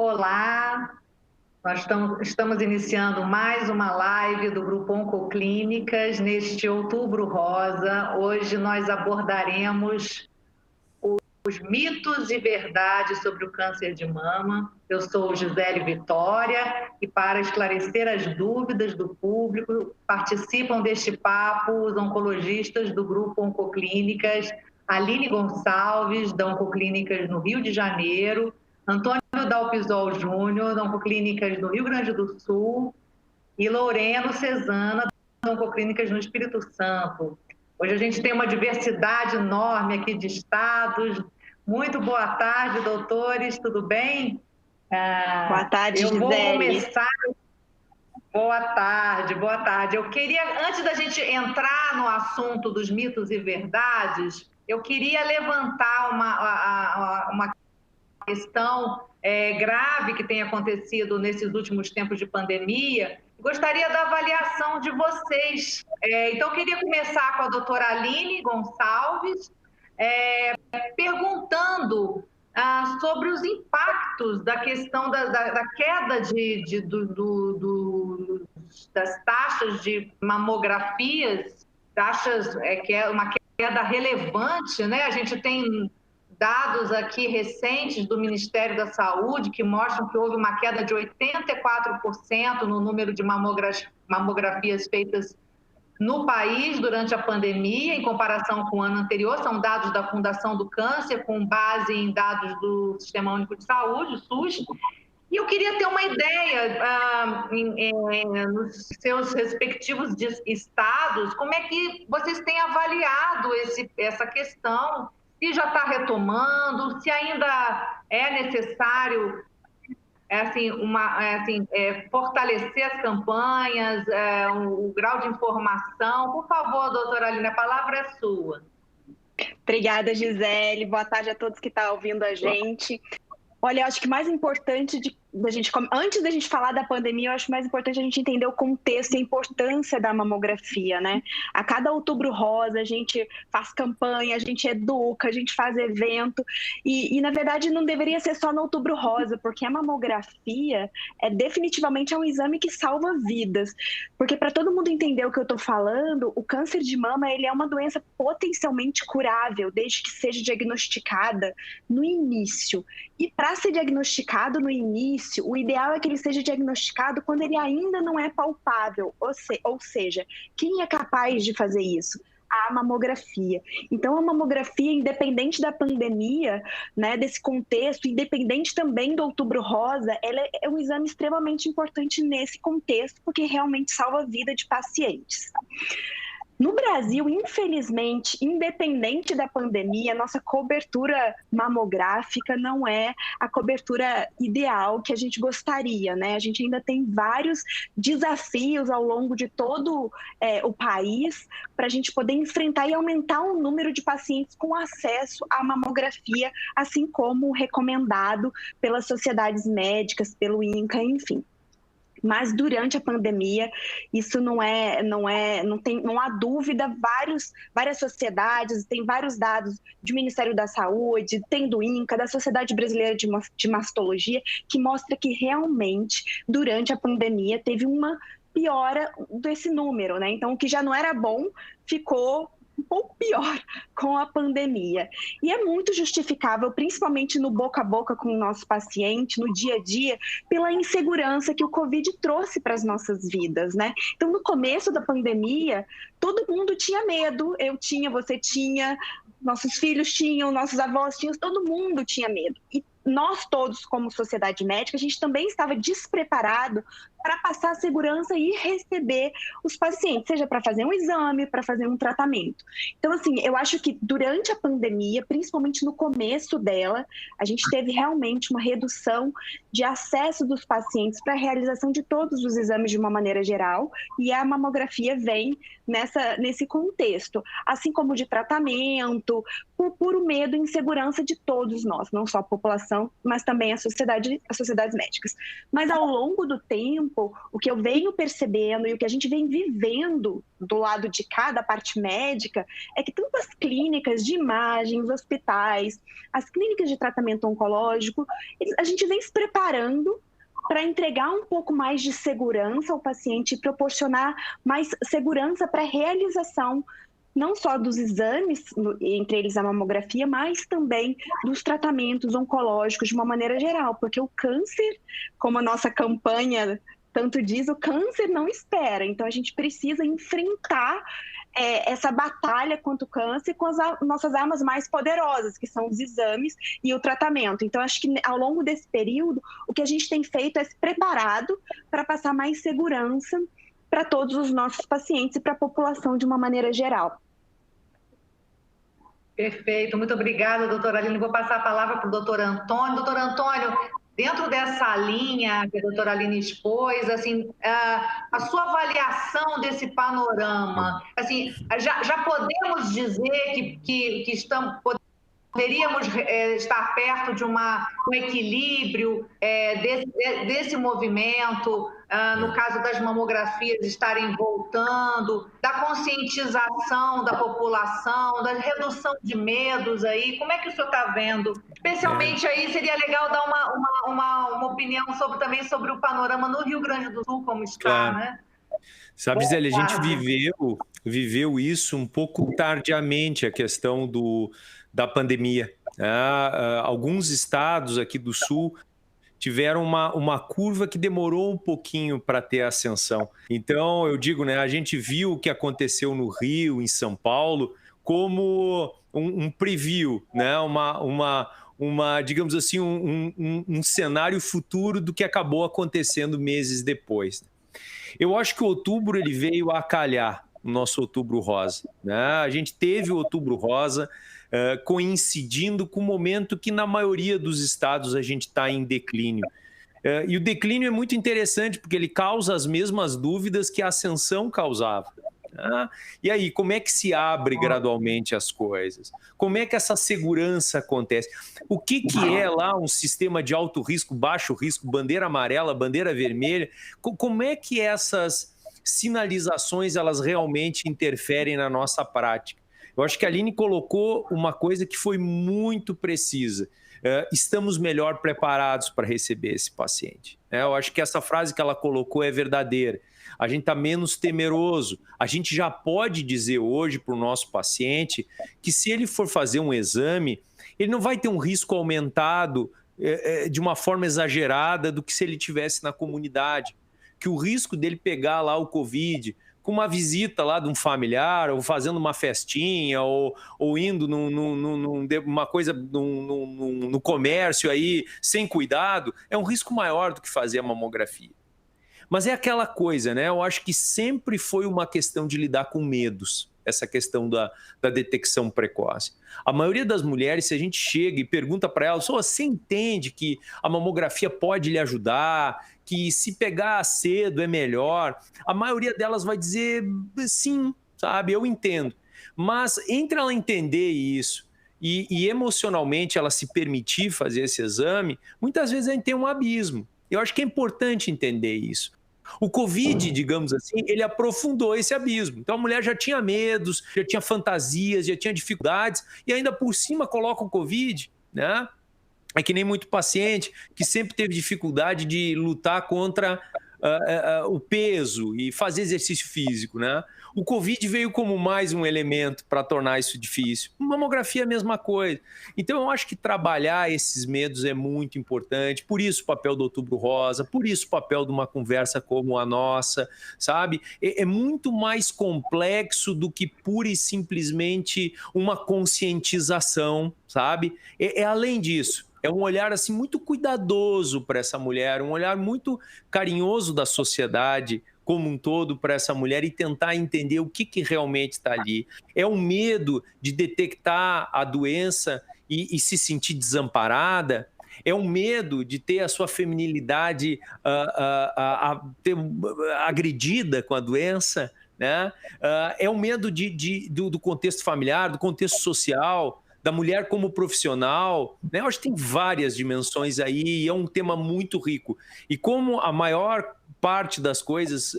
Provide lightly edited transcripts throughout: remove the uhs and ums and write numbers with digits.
Olá, nós estamos iniciando mais uma live do Grupo Oncoclínicas neste Outubro Rosa. Hoje nós abordaremos os mitos e verdades sobre o câncer de mama. Eu sou Gisele Vitória e para esclarecer as dúvidas do público, participam deste papo os oncologistas do Grupo Oncoclínicas, Aline Gonçalves, da Oncoclínicas no Rio de Janeiro, Antônio Dalpisol Júnior, da Oncoclínicas no Rio Grande do Sul, e Loreno Cesana, da Oncoclínicas no Espírito Santo. Hoje a gente tem uma diversidade enorme aqui de estados. Muito boa tarde, doutores, tudo bem? Boa tarde, eu vou Gisele. começar. Boa tarde, boa tarde. Eu queria, antes da gente entrar no assunto dos mitos e verdades, eu queria levantar uma questão grave que tem acontecido nesses últimos tempos de pandemia. Gostaria da avaliação de vocês. Então, eu queria começar com a doutora Aline Gonçalves, perguntando sobre os impactos da questão da queda das taxas de mamografias, taxas que é uma queda relevante, né? A gente tem dados aqui recentes do Ministério da Saúde que mostram que houve uma queda de 84% no número de mamografias feitas no país durante a pandemia, em comparação com o ano anterior. São dados da Fundação do Câncer, com base em dados do Sistema Único de Saúde, o SUS. E eu queria ter uma ideia, nos seus respectivos estados, como é que vocês têm avaliado essa questão, se já está retomando, se ainda é necessário fortalecer as campanhas, o grau de informação. Por favor, doutora Aline, a palavra é sua. Obrigada, Gisele. Boa tarde a todos que estão ouvindo a gente. Olha, eu acho que mais importante antes da gente falar da pandemia, eu acho mais importante a gente entender o contexto e a importância da mamografia, né? A cada Outubro Rosa, a gente faz campanha, a gente educa, a gente faz evento, e na verdade não deveria ser só no Outubro Rosa, porque a mamografia definitivamente é um exame que salva vidas. Porque para todo mundo entender o que eu estou falando, o câncer de mama ele é uma doença potencialmente curável, desde que seja diagnosticada no início. E para ser diagnosticado no início, o ideal é que ele seja diagnosticado quando ele ainda não é palpável, ou seja, quem é capaz de fazer isso? A mamografia. Então, a mamografia, independente da pandemia, né, desse contexto, independente também do Outubro Rosa, ela é um exame extremamente importante nesse contexto, porque realmente salva a vida de pacientes. No Brasil, infelizmente, independente da pandemia, nossa cobertura mamográfica não é a cobertura ideal que a gente gostaria, né? A gente ainda tem vários desafios ao longo de todo o país para a gente poder enfrentar e aumentar o número de pacientes com acesso à mamografia, assim como recomendado pelas sociedades médicas, pelo INCA, enfim. Mas durante a pandemia, isso não há dúvida, várias sociedades, tem vários dados do Ministério da Saúde, tem do INCA, da Sociedade Brasileira de Mastologia, que mostra que realmente, durante a pandemia, teve uma piora desse número, né? Então, o que já não era bom, ficou um pouco pior com a pandemia. E é muito justificável, principalmente no boca a boca com o nosso paciente, no dia a dia, pela insegurança que o Covid trouxe para as nossas vidas, né? Então, no começo da pandemia, todo mundo tinha medo, eu tinha, você tinha, nossos filhos tinham, nossos avós tinham, todo mundo tinha medo. E nós todos, como sociedade médica, a gente também estava despreparado para passar a segurança e receber os pacientes, seja para fazer um exame, para fazer um tratamento. Então, assim, eu acho que durante a pandemia, principalmente no começo dela, a gente teve realmente uma redução de acesso dos pacientes para a realização de todos os exames de uma maneira geral, e a mamografia vem nesse contexto, assim como de tratamento, por puro medo e insegurança de todos nós, não só a população população, mas também as sociedades médicas. Mas ao longo do tempo, o que eu venho percebendo e o que a gente vem vivendo do lado de cada parte médica é que tanto as clínicas de imagens, hospitais, as clínicas de tratamento oncológico, a gente vem se preparando para entregar um pouco mais de segurança ao paciente e proporcionar mais segurança para a realização não só dos exames, entre eles a mamografia, mas também dos tratamentos oncológicos de uma maneira geral, porque o câncer, como a nossa campanha tanto diz, o câncer não espera, então a gente precisa enfrentar essa batalha contra o câncer com as nossas armas mais poderosas, que são os exames e o tratamento. Então, acho que ao longo desse período, o que a gente tem feito é se preparado para passar mais segurança para todos os nossos pacientes e para a população de uma maneira geral. Perfeito, muito obrigada, doutora Aline. Vou passar a palavra para o doutor Antônio. Doutor Antônio, dentro dessa linha que a doutora Aline expôs, assim, a sua avaliação desse panorama, assim, já podemos dizer que poderíamos estar perto de um equilíbrio desse movimento, no caso das mamografias estarem voltando, da conscientização da população, da redução de medos aí, como é que o senhor está vendo? Especialmente aí seria legal dar uma opinião também sobre o panorama no Rio Grande do Sul, como está, claro, né? Sabe, Gisele, a gente viveu isso um pouco tardiamente, a questão da pandemia. Alguns estados aqui do Sul tiveram uma curva que demorou um pouquinho para ter ascensão. Então, eu digo, né, a gente viu o que aconteceu no Rio, em São Paulo, como um preview, né, digamos assim, um cenário futuro do que acabou acontecendo meses depois. Eu acho que o outubro ele veio a calhar, o nosso outubro rosa, né? A gente teve o outubro rosa coincidindo com o momento que na maioria dos estados a gente está em declínio. E o declínio é muito interessante porque ele causa as mesmas dúvidas que a ascensão causava. E aí, como é que se abre gradualmente as coisas? Como é que essa segurança acontece? O que é lá um sistema de alto risco, baixo risco, bandeira amarela, bandeira vermelha? Como é que essas sinalizações elas realmente interferem na nossa prática? Eu acho que a Aline colocou uma coisa que foi muito precisa. Estamos melhor preparados para receber esse paciente. Eu acho que essa frase que ela colocou é verdadeira. A gente está menos temeroso. A gente já pode dizer hoje para o nosso paciente que se ele for fazer um exame, ele não vai ter um risco aumentado de uma forma exagerada do que se ele tivesse na comunidade. Que o risco dele pegar lá o Covid com uma visita lá de um familiar, ou fazendo uma festinha, ou indo numa coisa no comércio aí, sem cuidado, é um risco maior do que fazer a mamografia. Mas é aquela coisa, né? Eu acho que sempre foi uma questão de lidar com medos, essa questão da detecção precoce. A maioria das mulheres, se a gente chega e pergunta para elas, você entende que a mamografia pode lhe ajudar, que se pegar cedo é melhor? A maioria delas vai dizer sim, sabe? Eu entendo. Mas entre ela entender isso e emocionalmente ela se permitir fazer esse exame, muitas vezes a gente tem um abismo. Eu acho que é importante entender isso. O Covid, digamos assim, ele aprofundou esse abismo. Então a mulher já tinha medos, já tinha fantasias, já tinha dificuldades e ainda por cima coloca o Covid, né? É que nem muito paciente que sempre teve dificuldade de lutar contra o peso e fazer exercício físico, né? O Covid veio como mais um elemento para tornar isso difícil. Mamografia é a mesma coisa. Então, eu acho que trabalhar esses medos é muito importante. Por isso o papel do Outubro Rosa, por isso o papel de uma conversa como a nossa, sabe? É muito mais complexo do que pura e simplesmente uma conscientização, sabe? Além disso. É um olhar assim, muito cuidadoso para essa mulher, um olhar muito carinhoso da sociedade como um todo para essa mulher e tentar entender o que realmente está ali. É um medo de detectar a doença e se sentir desamparada. É um medo de ter a sua feminilidade agredida com a doença, né? É um medo do contexto familiar, do contexto social, da mulher como profissional, né? Eu acho que tem várias dimensões aí e é um tema muito rico. E como a maior parte das coisas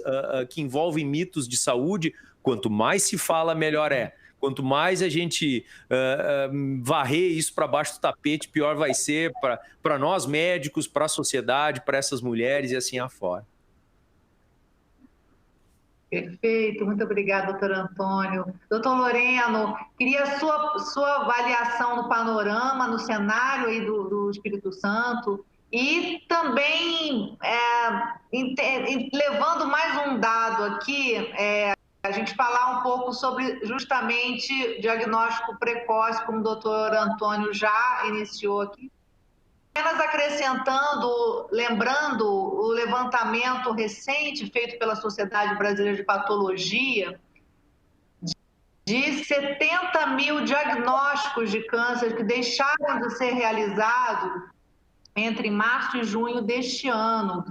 que envolvem mitos de saúde, quanto mais se fala, melhor é. Quanto mais a gente varrer isso para baixo do tapete, pior vai ser para nós médicos, para a sociedade, para essas mulheres e assim afora. Perfeito, muito obrigada, doutor Antônio. Doutor Loreno, queria sua avaliação no panorama, no cenário aí do Espírito Santo e também levando mais um dado aqui, a gente falar um pouco sobre justamente diagnóstico precoce, como o doutor Antônio já iniciou aqui. Apenas acrescentando, lembrando o levantamento recente feito pela Sociedade Brasileira de Patologia, de 70 mil diagnósticos de câncer que deixaram de ser realizados entre março e junho deste ano.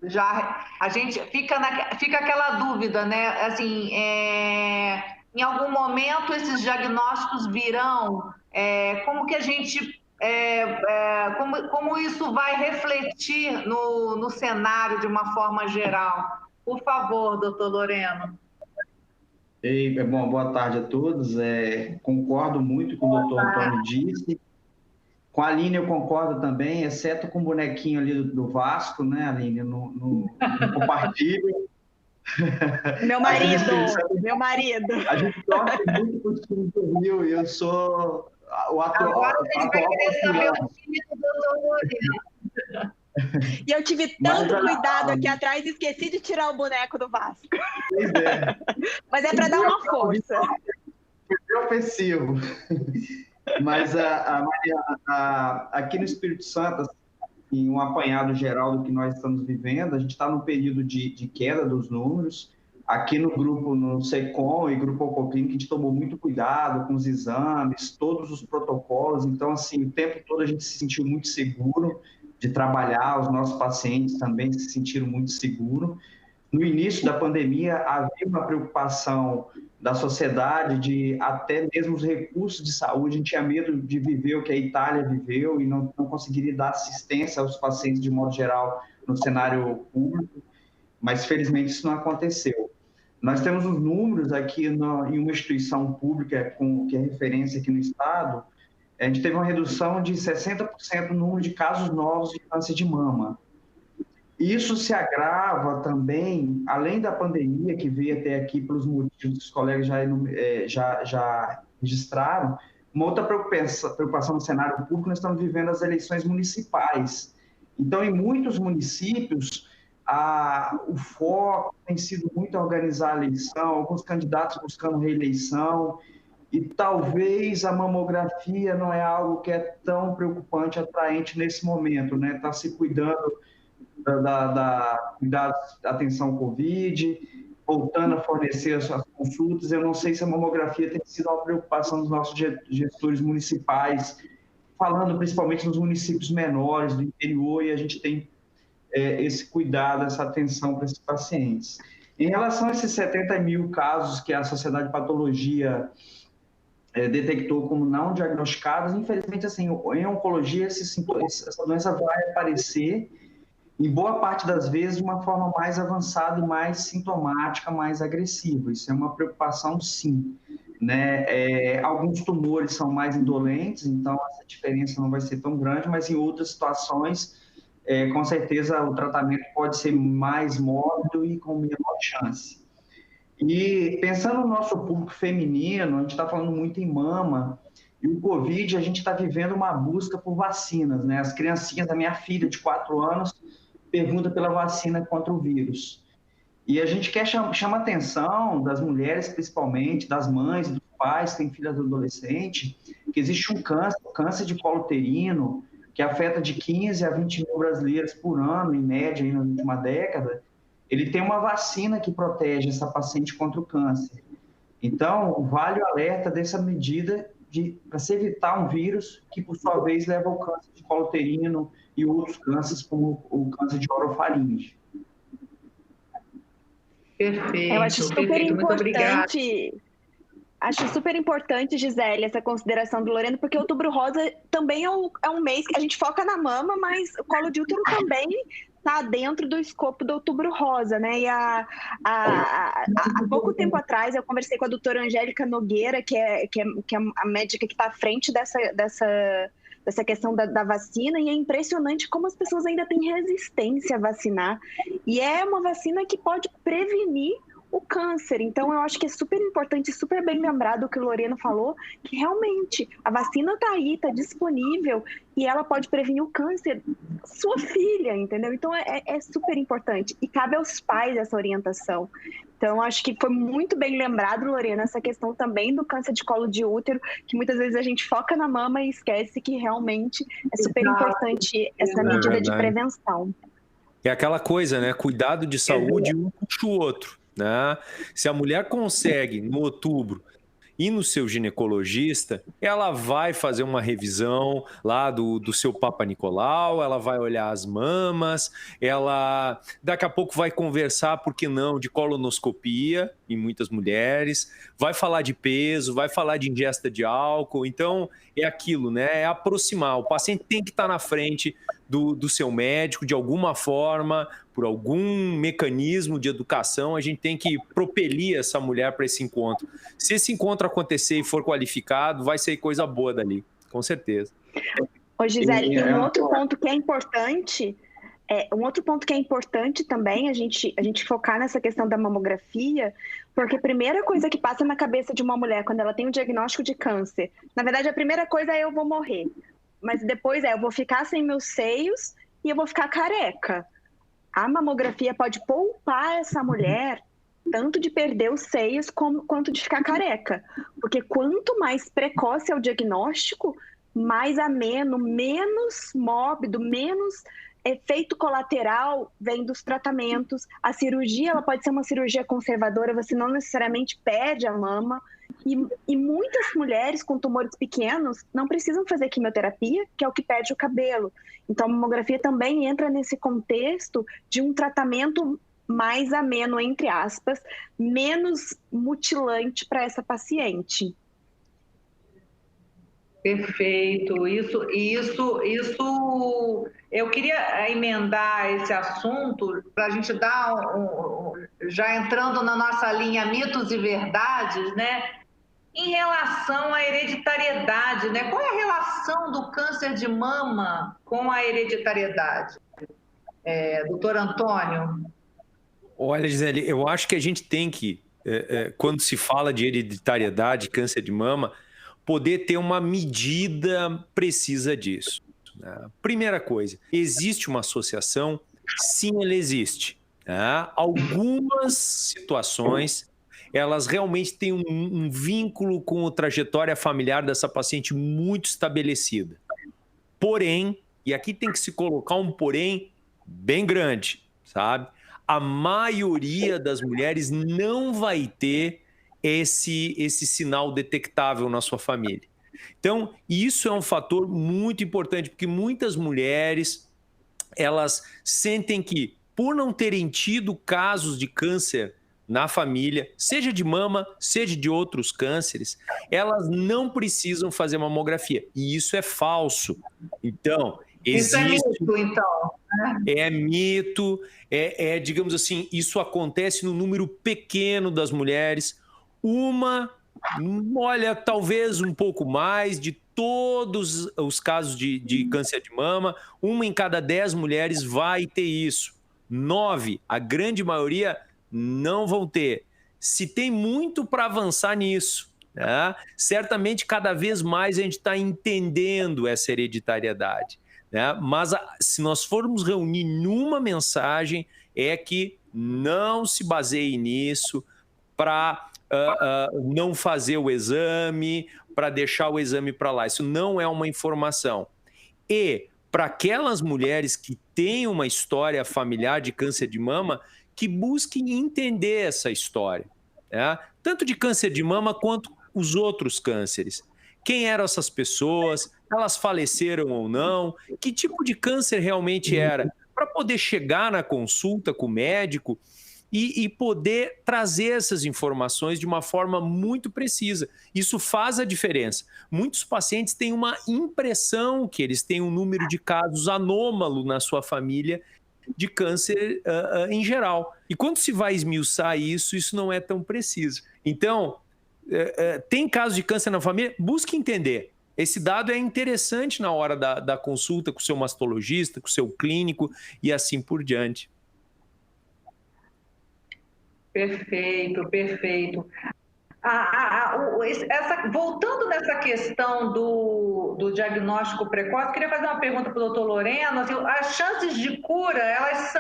Já a gente fica aquela dúvida, né? Assim, em algum momento esses diagnósticos virão, como que a gente como isso vai refletir no cenário de uma forma geral? Por favor, doutor Loreno. Bom, boa tarde a todos. Concordo muito com o doutor Antônio disse. Com a Aline eu concordo também, exceto com o bonequinho ali do Vasco, né, Aline? Não compartilho. Meu marido. A gente torce muito para o time do Rio e eu sou o atual. Agora a gente vai querer saber o time do doutor Loreno. E eu tive tanto cuidado aqui atrás, esqueci de tirar o boneco do Vasco. Pois é. Mas é para dar uma força. Foi ofensivo. Mas aqui no Espírito Santo, em um apanhado geral do que nós estamos vivendo, a gente está num período de queda dos números. Aqui no grupo, no SECOM e Grupo Oncoclínica, a gente tomou muito cuidado com os exames, todos os protocolos. Então, assim, o tempo todo a gente se sentiu muito seguro de trabalhar, os nossos pacientes também se sentiram muito seguros. No início da pandemia, havia uma preocupação da sociedade de até mesmo os recursos de saúde, a gente tinha medo de viver o que a Itália viveu e não conseguiria dar assistência aos pacientes de modo geral no cenário público, mas felizmente isso não aconteceu. Nós temos os números aqui em uma instituição pública que é referência aqui no estado, a gente teve uma redução de 60% no número de casos novos de câncer de mama. Isso se também, além da pandemia, que veio até aqui pelos motivos que os colegas já registraram, uma outra preocupação no cenário público, nós estamos vivendo as eleições municipais. Então, em muitos municípios, o foco tem sido muito organizar a eleição, alguns candidatos buscando reeleição, e talvez a mamografia não é algo que é tão preocupante, atraente nesse momento, né? Está se cuidando da atenção Covid, voltando a fornecer as suas consultas. Eu não sei se a mamografia tem sido uma preocupação dos nossos gestores municipais, falando principalmente nos municípios menores do interior, e a gente tem esse cuidado, essa atenção para esses pacientes. Em relação a esses 70 mil casos que a Sociedade de Patologia detectou como não diagnosticados, infelizmente, assim, em oncologia, essa doença vai aparecer, em boa parte das vezes, de uma forma mais avançada e mais sintomática, mais agressiva. Isso é uma preocupação, sim. Né? Alguns tumores são mais indolentes, então essa diferença não vai ser tão grande, mas em outras situações, com certeza, o tratamento pode ser mais mórbido e com menor chance. E pensando no nosso público feminino, a gente está falando muito em mama, e o Covid, a gente está vivendo uma busca por vacinas, né? As criancinhas da minha filha, de 4 anos, perguntam pela vacina contra o vírus. E a gente chama a atenção das mulheres, principalmente, das mães, dos pais que têm filhas adolescentes, que existe um câncer de colo uterino, que afeta de 15 a 20 mil brasileiras por ano, em média, aí na última década. Ele tem uma vacina que protege essa paciente contra o câncer. Então, vale o alerta dessa medida para se evitar um vírus que, por sua vez, leva ao câncer de colo uterino e outros cânceres, como o câncer de orofaringe. Perfeito. Eu acho super importante. Acho super importante, Gisele, essa consideração do Lorena, porque o Outubro Rosa também é um mês que a gente foca na mama, mas o colo de útero também está dentro do escopo do Outubro Rosa, né? E há pouco tempo atrás eu conversei com a doutora Angélica Nogueira, que é a médica que está à frente dessa questão da vacina, e é impressionante como as pessoas ainda têm resistência a vacinar. E é uma vacina que pode prevenir o câncer. Então, eu acho que é super importante, super bem lembrado o que o Lorena falou, que realmente a vacina está aí, está disponível, e ela pode prevenir o câncer sua filha, entendeu? Então, é super importante. E cabe aos pais essa orientação. Então, acho que foi muito bem lembrado, Lorena, essa questão também do câncer de colo de útero, que muitas vezes a gente foca na mama e esquece que realmente é super importante essa medida de prevenção. É aquela coisa, né? Cuidado de saúde, um puxa o outro. Né? Se a mulher consegue, no outubro, ir no seu ginecologista, ela vai fazer uma revisão lá do seu Papa Nicolau, ela vai olhar as mamas, ela daqui a pouco vai conversar, por que não, de colonoscopia em muitas mulheres, vai falar de peso, vai falar de ingesta de álcool. Então é aquilo, né? É aproximar, o paciente tem que estar na frente do seu médico, de alguma forma, por algum mecanismo de educação, a gente tem que propelir essa mulher para esse encontro. Se esse encontro acontecer e for qualificado, vai ser coisa boa dali, com certeza. Ô, Gisele, tem um outro ponto que é importante, também, a gente focar nessa questão da mamografia, porque a primeira coisa que passa na cabeça de uma mulher quando ela tem um diagnóstico de câncer, na verdade, a primeira coisa é eu vou morrer, mas depois eu vou ficar sem meus seios e eu vou ficar careca. A mamografia pode poupar essa mulher tanto de perder os seios quanto de ficar careca. Porque quanto mais precoce é o diagnóstico, mais ameno, menos mórbido, menos efeito colateral vem dos tratamentos. A cirurgia, ela pode ser uma cirurgia conservadora, você não necessariamente perde a mama. E muitas mulheres com tumores pequenos não precisam fazer quimioterapia, que é o que perde o cabelo. Então, a mamografia também entra nesse contexto de um tratamento mais ameno, entre aspas, menos mutilante para essa paciente. Perfeito. Isso. Eu queria emendar esse assunto para a gente dar, já entrando na nossa linha mitos e verdades, né? Em relação à hereditariedade, né? Qual é a relação do câncer de mama com a hereditariedade? Doutor Antônio? Olha, Gisele, eu acho que a gente tem que, quando se fala de hereditariedade, câncer de mama, poder ter uma medida precisa disso. Né? Primeira coisa, existe uma associação? Sim, ela existe. Né? Algumas situações, elas realmente têm um vínculo com a trajetória familiar dessa paciente muito estabelecida. Porém, e aqui tem que se colocar um porém bem grande, sabe? A maioria das mulheres não vai ter esse sinal detectável na sua família. Então, isso é um fator muito importante, porque muitas mulheres, elas sentem que, por não terem tido casos de câncer na família, seja de mama, seja de outros cânceres, elas não precisam fazer mamografia. E isso é falso. Então, existe... Isso é mito, então. É mito, digamos assim, isso acontece no número pequeno das mulheres. Olha, talvez um pouco mais de todos os casos de câncer de mama, 1 em cada 10 mulheres vai ter isso. 9, a grande maioria, não vão ter. Se tem muito para avançar nisso, né? Certamente cada vez mais a gente está entendendo essa hereditariedade. Né? Mas se nós formos reunir numa mensagem, é que não se baseie nisso para não fazer o exame, para deixar o exame para lá. Isso não é uma informação. E para aquelas mulheres que têm uma história familiar de câncer de mama, que busquem entender essa história, né? Tanto de câncer de mama quanto os outros cânceres. Quem eram essas pessoas? Elas faleceram ou não? Que tipo de câncer realmente era? Para poder chegar na consulta com o médico e poder trazer essas informações de uma forma muito precisa. Isso faz a diferença. Muitos pacientes têm uma impressão que eles têm um número de casos anômalo na sua família de câncer em geral. E quando se vai esmiuçar isso, isso não é tão preciso. Então, tem casos de câncer na família? Busque entender. Esse dado é interessante na hora da consulta com o seu mastologista, com o seu clínico e assim por diante. Perfeito, perfeito. Voltando nessa questão do diagnóstico precoce, queria fazer uma pergunta para o doutor Loreno. Assim, as chances de cura, elas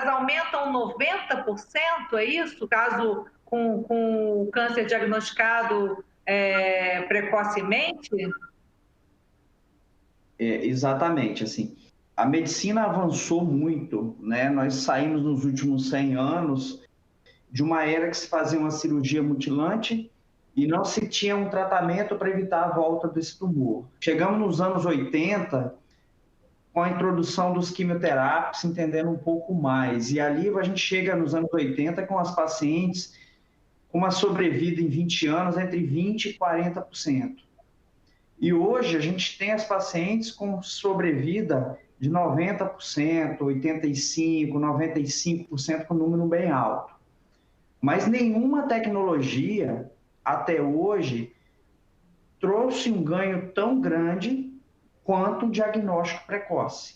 aumentam 90%, é isso? Caso com o câncer diagnosticado precocemente? Exatamente, assim. A medicina avançou muito, né? Nós saímos nos últimos 100 anos de uma era que se fazia uma cirurgia mutilante e não se tinha um tratamento para evitar a volta desse tumor. Chegamos nos anos 80, com a introdução dos quimioterápicos, entendendo um pouco mais. E ali a gente chega nos anos 80 com as pacientes com uma sobrevida em 20 anos entre 20% e 40%. E hoje a gente tem as pacientes com sobrevida de 90%, 85%, 95%, com um número bem alto. Mas nenhuma tecnologia, até hoje, trouxe um ganho tão grande quanto o diagnóstico precoce.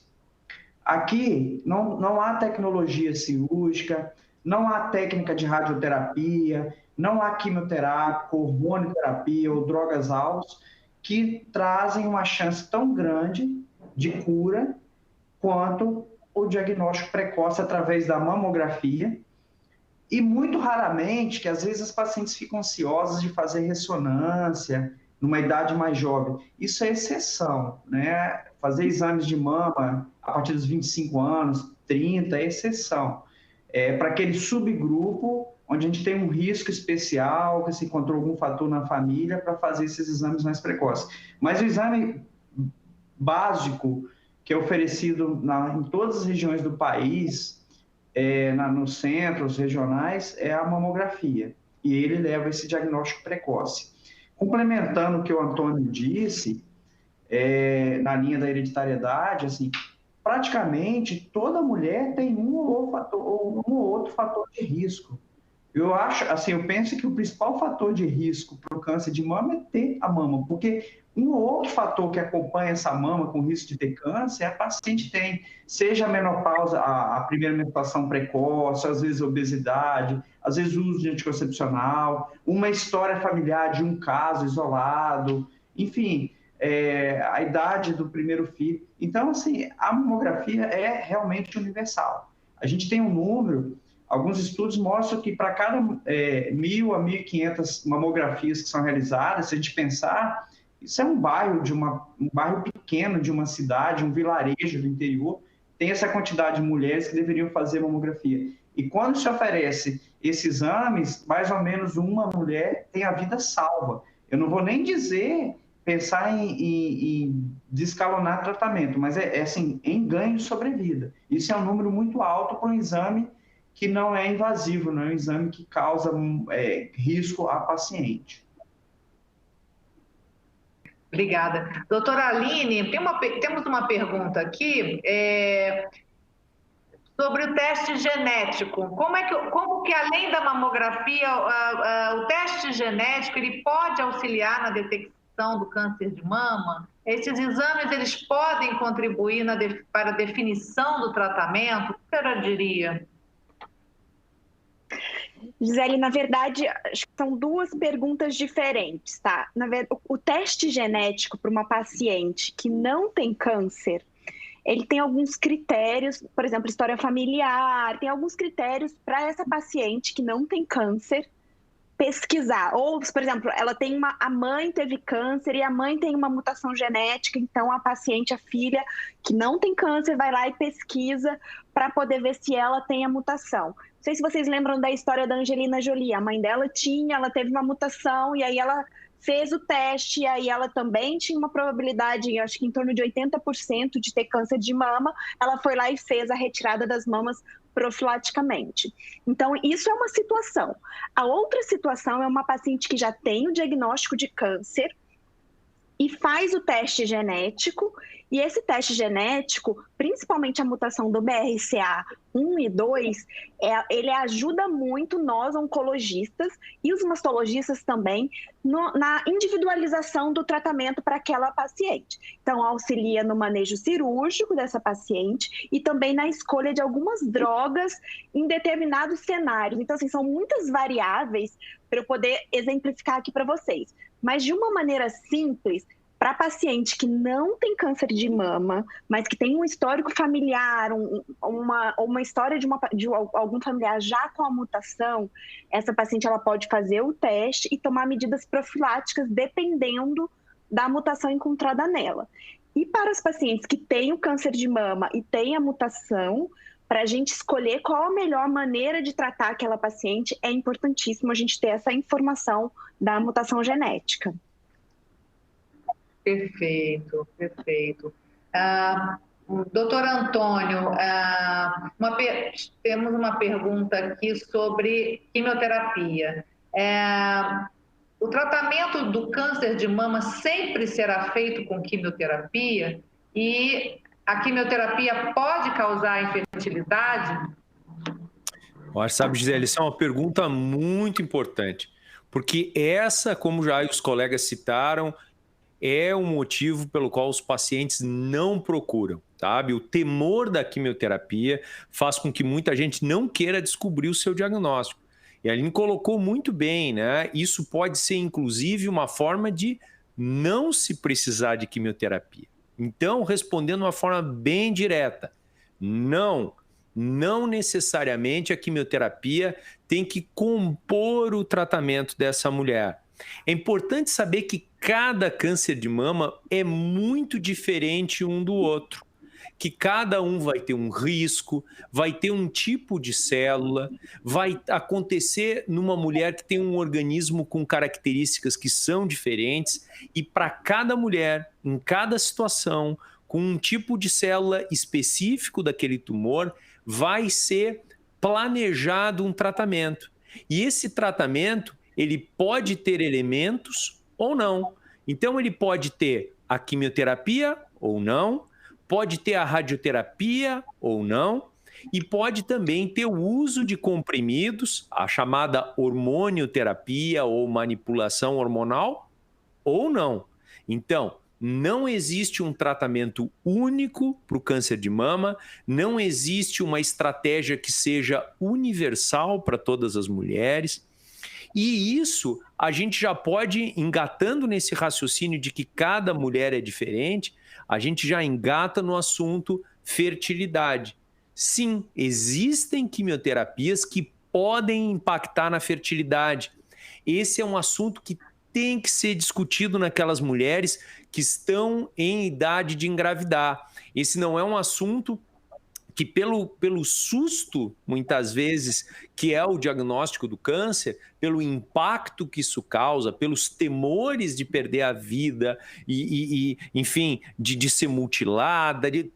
Aqui não há tecnologia cirúrgica, não há técnica de radioterapia, não há quimioterapia, hormonioterapia ou drogas-alvos que trazem uma chance tão grande de cura quanto o diagnóstico precoce através da mamografia. E muito raramente, que às vezes as pacientes ficam ansiosas de fazer ressonância numa idade mais jovem. Isso é exceção, né? Fazer exames de mama a partir dos 25 anos, 30, é exceção. Para aquele subgrupo onde a gente tem um risco especial, que se encontrou algum fator na família, para fazer esses exames mais precoces. Mas o exame básico que é oferecido em todas as regiões do país, nos centros regionais, é a mamografia, e ele leva esse diagnóstico precoce. Complementando o que o Antônio disse, na linha da hereditariedade, assim, praticamente toda mulher tem um ou outro fator de risco. Eu penso que o principal fator de risco para o câncer de mama é ter a mama, porque um ou outro fator que acompanha essa mama com risco de ter câncer, a paciente tem, seja a menopausa, a primeira menstruação precoce, às vezes obesidade, às vezes uso de anticoncepcional, uma história familiar de um caso isolado, enfim, a idade do primeiro filho. Então, assim, a mamografia é realmente universal. A gente tem um número. Alguns estudos mostram que para cada 1.000 a 1.500 mamografias que são realizadas, se a gente pensar, isso é um bairro pequeno de uma cidade, um vilarejo do interior, tem essa quantidade de mulheres que deveriam fazer mamografia. E quando se oferece esses exames, mais ou menos uma mulher tem a vida salva. Eu não vou nem pensar em descalonar tratamento, mas assim, em ganho de sobrevida. Isso é um número muito alto para um exame que não é invasivo, não é um exame que causa risco à paciente. Obrigada. Doutora Aline, temos uma pergunta aqui sobre o teste genético. Como que além da mamografia, o teste genético ele pode auxiliar na detecção do câncer de mama? Esses exames eles podem contribuir para a definição do tratamento? O que a senhora diria? Gisele, na verdade, acho que são duas perguntas diferentes, tá? Na verdade, o teste genético para uma paciente que não tem câncer, ele tem alguns critérios, por exemplo, história familiar, tem alguns critérios para essa paciente que não tem câncer pesquisar. Ou, por exemplo, a mãe teve câncer e a mãe tem uma mutação genética, então a paciente, a filha que não tem câncer, vai lá e pesquisa para poder ver se ela tem a mutação. Não sei se vocês lembram da história da Angelina Jolie. A mãe dela ela teve uma mutação e aí ela fez o teste, e aí ela também tinha uma probabilidade, acho que em torno de 80% de ter câncer de mama. Ela foi lá e fez a retirada das mamas profilaticamente. Então, isso é uma situação. A outra situação é uma paciente que já tem o diagnóstico de câncer e faz o teste genético, e esse teste genético, principalmente a mutação do BRCA1 e 2, ele ajuda muito nós oncologistas e os mastologistas também na individualização do tratamento para aquela paciente. Então, auxilia no manejo cirúrgico dessa paciente e também na escolha de algumas drogas em determinados cenários. Então, assim, são muitas variáveis para eu poder exemplificar aqui para vocês. Mas de uma maneira simples, para paciente que não tem câncer de mama, mas que tem um histórico familiar, uma história de algum familiar já com a mutação, essa paciente ela pode fazer o teste e tomar medidas profiláticas dependendo da mutação encontrada nela. E para os pacientes que têm o câncer de mama e têm a mutação, para a gente escolher qual a melhor maneira de tratar aquela paciente, é importantíssimo a gente ter essa informação da mutação genética. Perfeito, perfeito. Doutor Antônio, temos uma pergunta aqui sobre quimioterapia. O tratamento do câncer de mama sempre será feito com quimioterapia? E a quimioterapia pode causar infertilidade? Sabe, Gisele, essa é uma pergunta muito importante, porque essa, como já os colegas citaram, é um motivo pelo qual os pacientes não procuram, sabe? O temor da quimioterapia faz com que muita gente não queira descobrir o seu diagnóstico. E a Aline colocou muito bem, né? Isso pode ser, inclusive, uma forma de não se precisar de quimioterapia. Então, respondendo de uma forma bem direta, não necessariamente a quimioterapia tem que compor o tratamento dessa mulher. É importante saber que cada câncer de mama é muito diferente um do outro, que cada um vai ter um risco, vai ter um tipo de célula, vai acontecer numa mulher que tem um organismo com características que são diferentes, e para cada mulher, em cada situação, com um tipo de célula específico daquele tumor, vai ser planejado um tratamento. E esse tratamento, ele pode ter elementos ou não. Então, ele pode ter a quimioterapia ou não, pode ter a radioterapia ou não, e pode também ter o uso de comprimidos, a chamada hormonioterapia ou manipulação hormonal, ou não. Então, não existe um tratamento único para o câncer de mama, não existe uma estratégia que seja universal para todas as mulheres. E isso a gente já pode, engatando nesse raciocínio de que cada mulher é diferente, a gente já engata no assunto fertilidade. Sim, existem quimioterapias que podem impactar na fertilidade. Esse é um assunto que tem que ser discutido naquelas mulheres que estão em idade de engravidar. Esse não é um assunto que pelo susto, muitas vezes, que é o diagnóstico do câncer, pelo impacto que isso causa, pelos temores de perder a vida enfim, de ser mutilada, de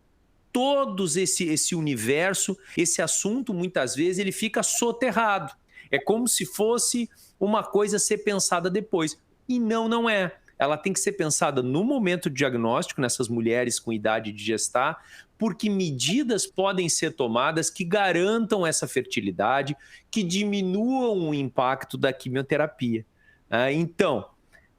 todos esse universo, esse assunto, muitas vezes, ele fica soterrado. É como se fosse uma coisa a ser pensada depois. E não é. Ela tem que ser pensada no momento do diagnóstico, nessas mulheres com idade de gestar, porque medidas podem ser tomadas que garantam essa fertilidade, que diminuam o impacto da quimioterapia. Então,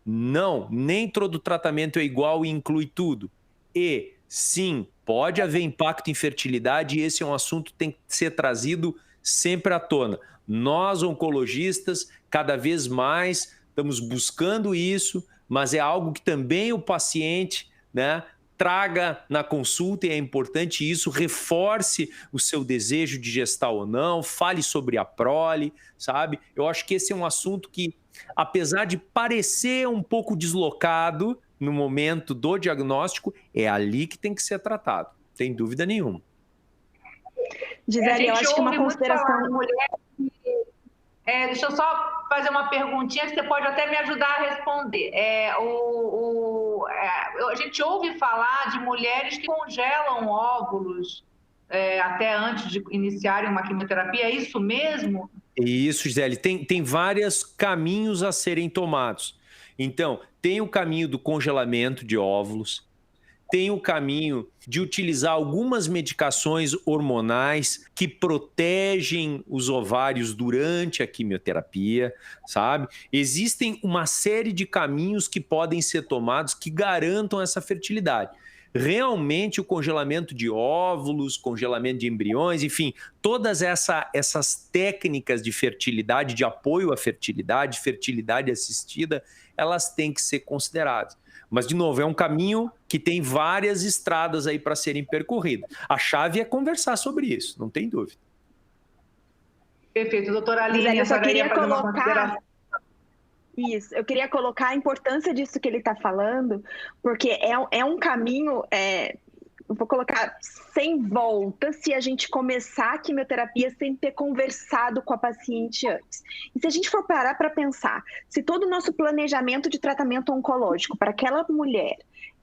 não, nem todo tratamento é igual e inclui tudo. E, sim, pode haver impacto em fertilidade, e esse é um assunto que tem que ser trazido sempre à tona. Nós, oncologistas, cada vez mais estamos buscando isso, mas é algo que também o paciente, né, traga na consulta, e é importante isso, reforce o seu desejo de gestar ou não, fale sobre a prole, sabe? Eu acho que esse é um assunto que, apesar de parecer um pouco deslocado no momento do diagnóstico, é ali que tem que ser tratado, sem dúvida nenhuma. Gisele, eu acho que uma consideração... deixa eu só fazer uma perguntinha que você pode até me ajudar a responder. A gente ouve falar de mulheres que congelam óvulos até antes de iniciarem uma quimioterapia, é isso mesmo? Isso, Gisele, tem vários caminhos a serem tomados. Então, tem o caminho do congelamento de óvulos, tem o caminho de utilizar algumas medicações hormonais que protegem os ovários durante a quimioterapia, sabe? Existem uma série de caminhos que podem ser tomados que garantam essa fertilidade. Realmente o congelamento de óvulos, congelamento de embriões, enfim, todas essas técnicas de fertilidade, de apoio à fertilidade, fertilidade assistida, elas têm que ser consideradas. Mas, de novo, é um caminho que tem várias estradas aí para serem percorridas. A chave é conversar sobre isso, não tem dúvida. Perfeito. Doutora Aline, eu só queria colocar... Isso, eu queria colocar a importância disso que ele está falando, porque é um caminho, eu vou colocar, sem volta, se a gente começar a quimioterapia sem ter conversado com a paciente antes. E se a gente for parar para pensar, se todo o nosso planejamento de tratamento oncológico para aquela mulher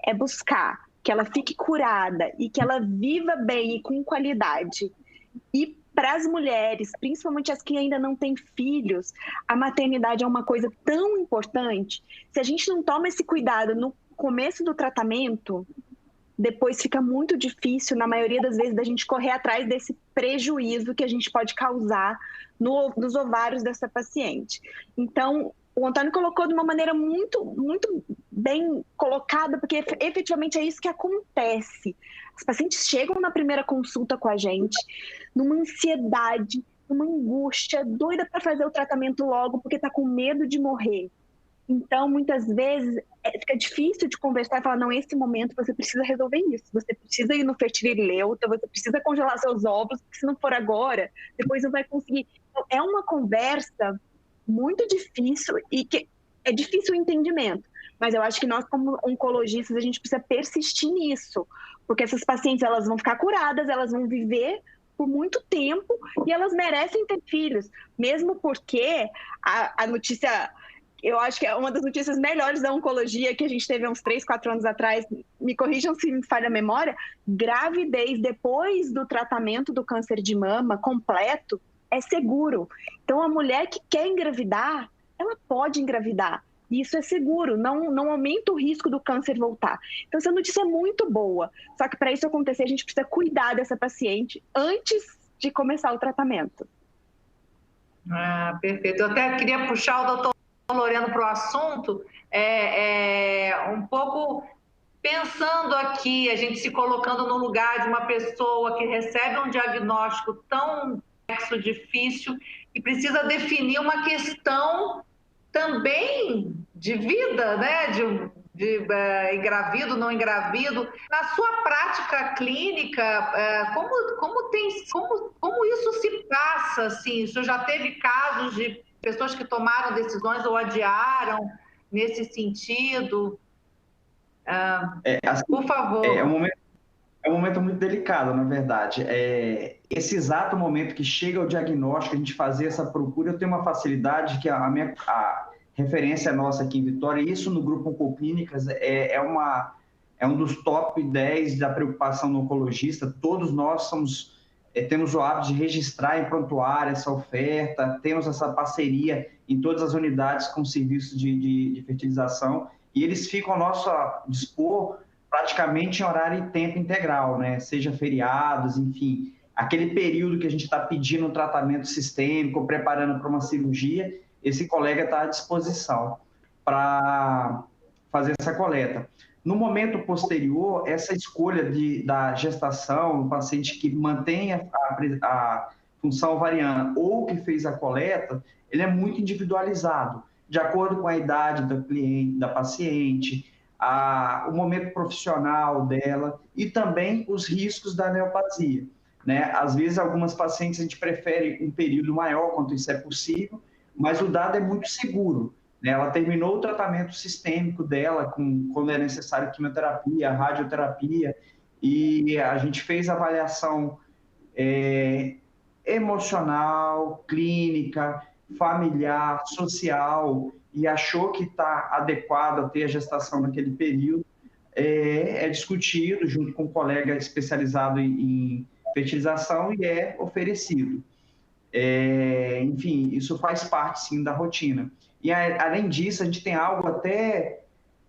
é buscar que ela fique curada e que ela viva bem e com qualidade, e para as mulheres, principalmente as que ainda não têm filhos, a maternidade é uma coisa tão importante. Se a gente não toma esse cuidado no começo do tratamento, depois fica muito difícil, na maioria das vezes, da gente correr atrás desse prejuízo que a gente pode causar nos ovários dessa paciente. Então, o Antônio colocou de uma maneira muito, muito bem colocada, porque efetivamente é isso que acontece. As pacientes chegam na primeira consulta com a gente numa ansiedade, numa angústia, doida para fazer o tratamento logo, porque está com medo de morrer. Então, muitas vezes, fica difícil de conversar e falar, não, nesse momento você precisa resolver isso, você precisa ir no fertilileuta, você precisa congelar seus óvulos, porque se não for agora, depois não vai conseguir. Então, é uma conversa muito difícil e que é difícil o entendimento. Mas eu acho que nós, como oncologistas, a gente precisa persistir nisso, porque essas pacientes, elas vão ficar curadas, elas vão viver por muito tempo e elas merecem ter filhos, mesmo porque a notícia... Eu acho que é uma das notícias melhores da oncologia que a gente teve há uns 3, 4 anos atrás, me corrijam se me falha a memória, gravidez depois do tratamento do câncer de mama completo é seguro. Então, a mulher que quer engravidar, ela pode engravidar. E isso é seguro, não aumenta o risco do câncer voltar. Então, essa notícia é muito boa. Só que para isso acontecer, a gente precisa cuidar dessa paciente antes de começar o tratamento. Perfeito. Eu até queria puxar o doutor Loreno para o assunto, um pouco pensando aqui, a gente se colocando no lugar de uma pessoa que recebe um diagnóstico tão difícil e precisa definir uma questão também de vida, né? De engravido, não engravido. Na sua prática clínica, como isso se passa? Assim, o senhor já teve casos de pessoas que tomaram decisões ou adiaram nesse sentido? Por favor. É um momento muito delicado, na verdade. Esse exato momento que chega o diagnóstico, a gente fazer essa procura, eu tenho uma facilidade que a referência nossa aqui em Vitória, e isso no Grupo Oncoclínicas é um dos top 10 da preocupação no oncologista. Todos nós temos o hábito de registrar em prontuário essa oferta, temos essa parceria em todas as unidades com serviços de fertilização, e eles ficam ao nosso dispor praticamente em horário e tempo integral, né? Seja feriados, enfim, aquele período que a gente está pedindo um tratamento sistêmico, preparando para uma cirurgia, esse colega está à disposição para fazer essa coleta. No momento posterior, essa escolha da gestação, o paciente que mantém a função ovariana ou que fez a coleta, ele é muito individualizado, de acordo com a idade da paciente, o momento profissional dela e também os riscos da neoplasia, né? Às vezes, algumas pacientes a gente prefere um período maior, quanto isso é possível, mas o dado é muito seguro. Ela terminou o tratamento sistêmico dela, quando é necessário quimioterapia, radioterapia, e a gente fez avaliação emocional, clínica, familiar, social, e achou que está adequado a ter a gestação naquele período, é discutido junto com um colega especializado em fertilização e é oferecido. Enfim, isso faz parte, sim, da rotina. E, além disso, a gente tem algo até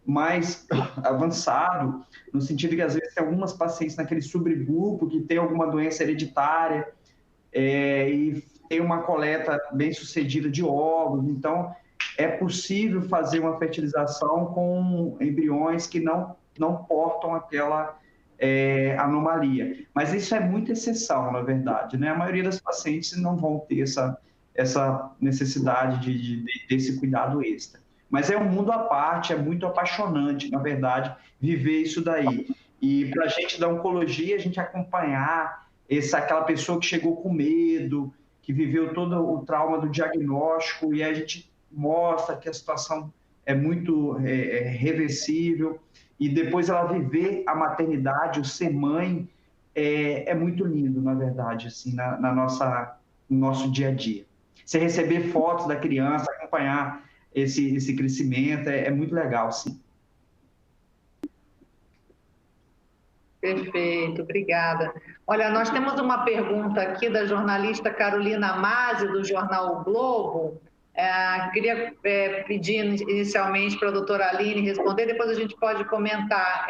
mais avançado, no sentido que, às vezes, tem algumas pacientes naquele subgrupo que tem alguma doença hereditária e tem uma coleta bem sucedida de óvulos. Então, é possível fazer uma fertilização com embriões que não portam aquela anomalia. Mas isso é muita exceção, na verdade, né? A maioria das pacientes não vão ter essa necessidade desse cuidado extra. Mas é um mundo à parte, é muito apaixonante, na verdade, viver isso daí. E para a gente da oncologia, a gente acompanhar aquela pessoa que chegou com medo, que viveu todo o trauma do diagnóstico, e a gente mostra que a situação é muito reversível, e depois ela viver a maternidade, o ser mãe, é muito lindo, na verdade, assim, no nosso dia a dia. Você receber fotos da criança, acompanhar esse crescimento, é muito legal, sim. Perfeito, obrigada. Olha, nós temos uma pergunta aqui da jornalista Carolina Mazzi, do jornal O Globo. Queria pedir inicialmente para a doutora Aline responder, depois a gente pode comentar.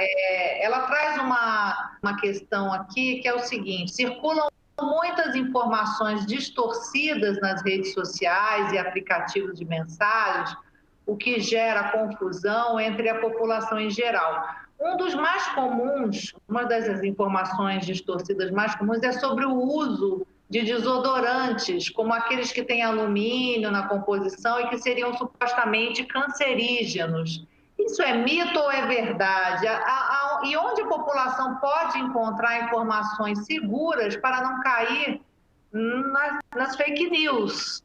Ela traz uma questão aqui, que é o seguinte: circulam muitas informações distorcidas nas redes sociais e aplicativos de mensagens, o que gera confusão entre a população em geral. Um dos mais comuns, uma das informações distorcidas mais comuns é sobre o uso de desodorantes, como aqueles que têm alumínio na composição e que seriam supostamente cancerígenos. Isso é mito ou é verdade? E onde a população pode encontrar informações seguras para não cair nas fake news?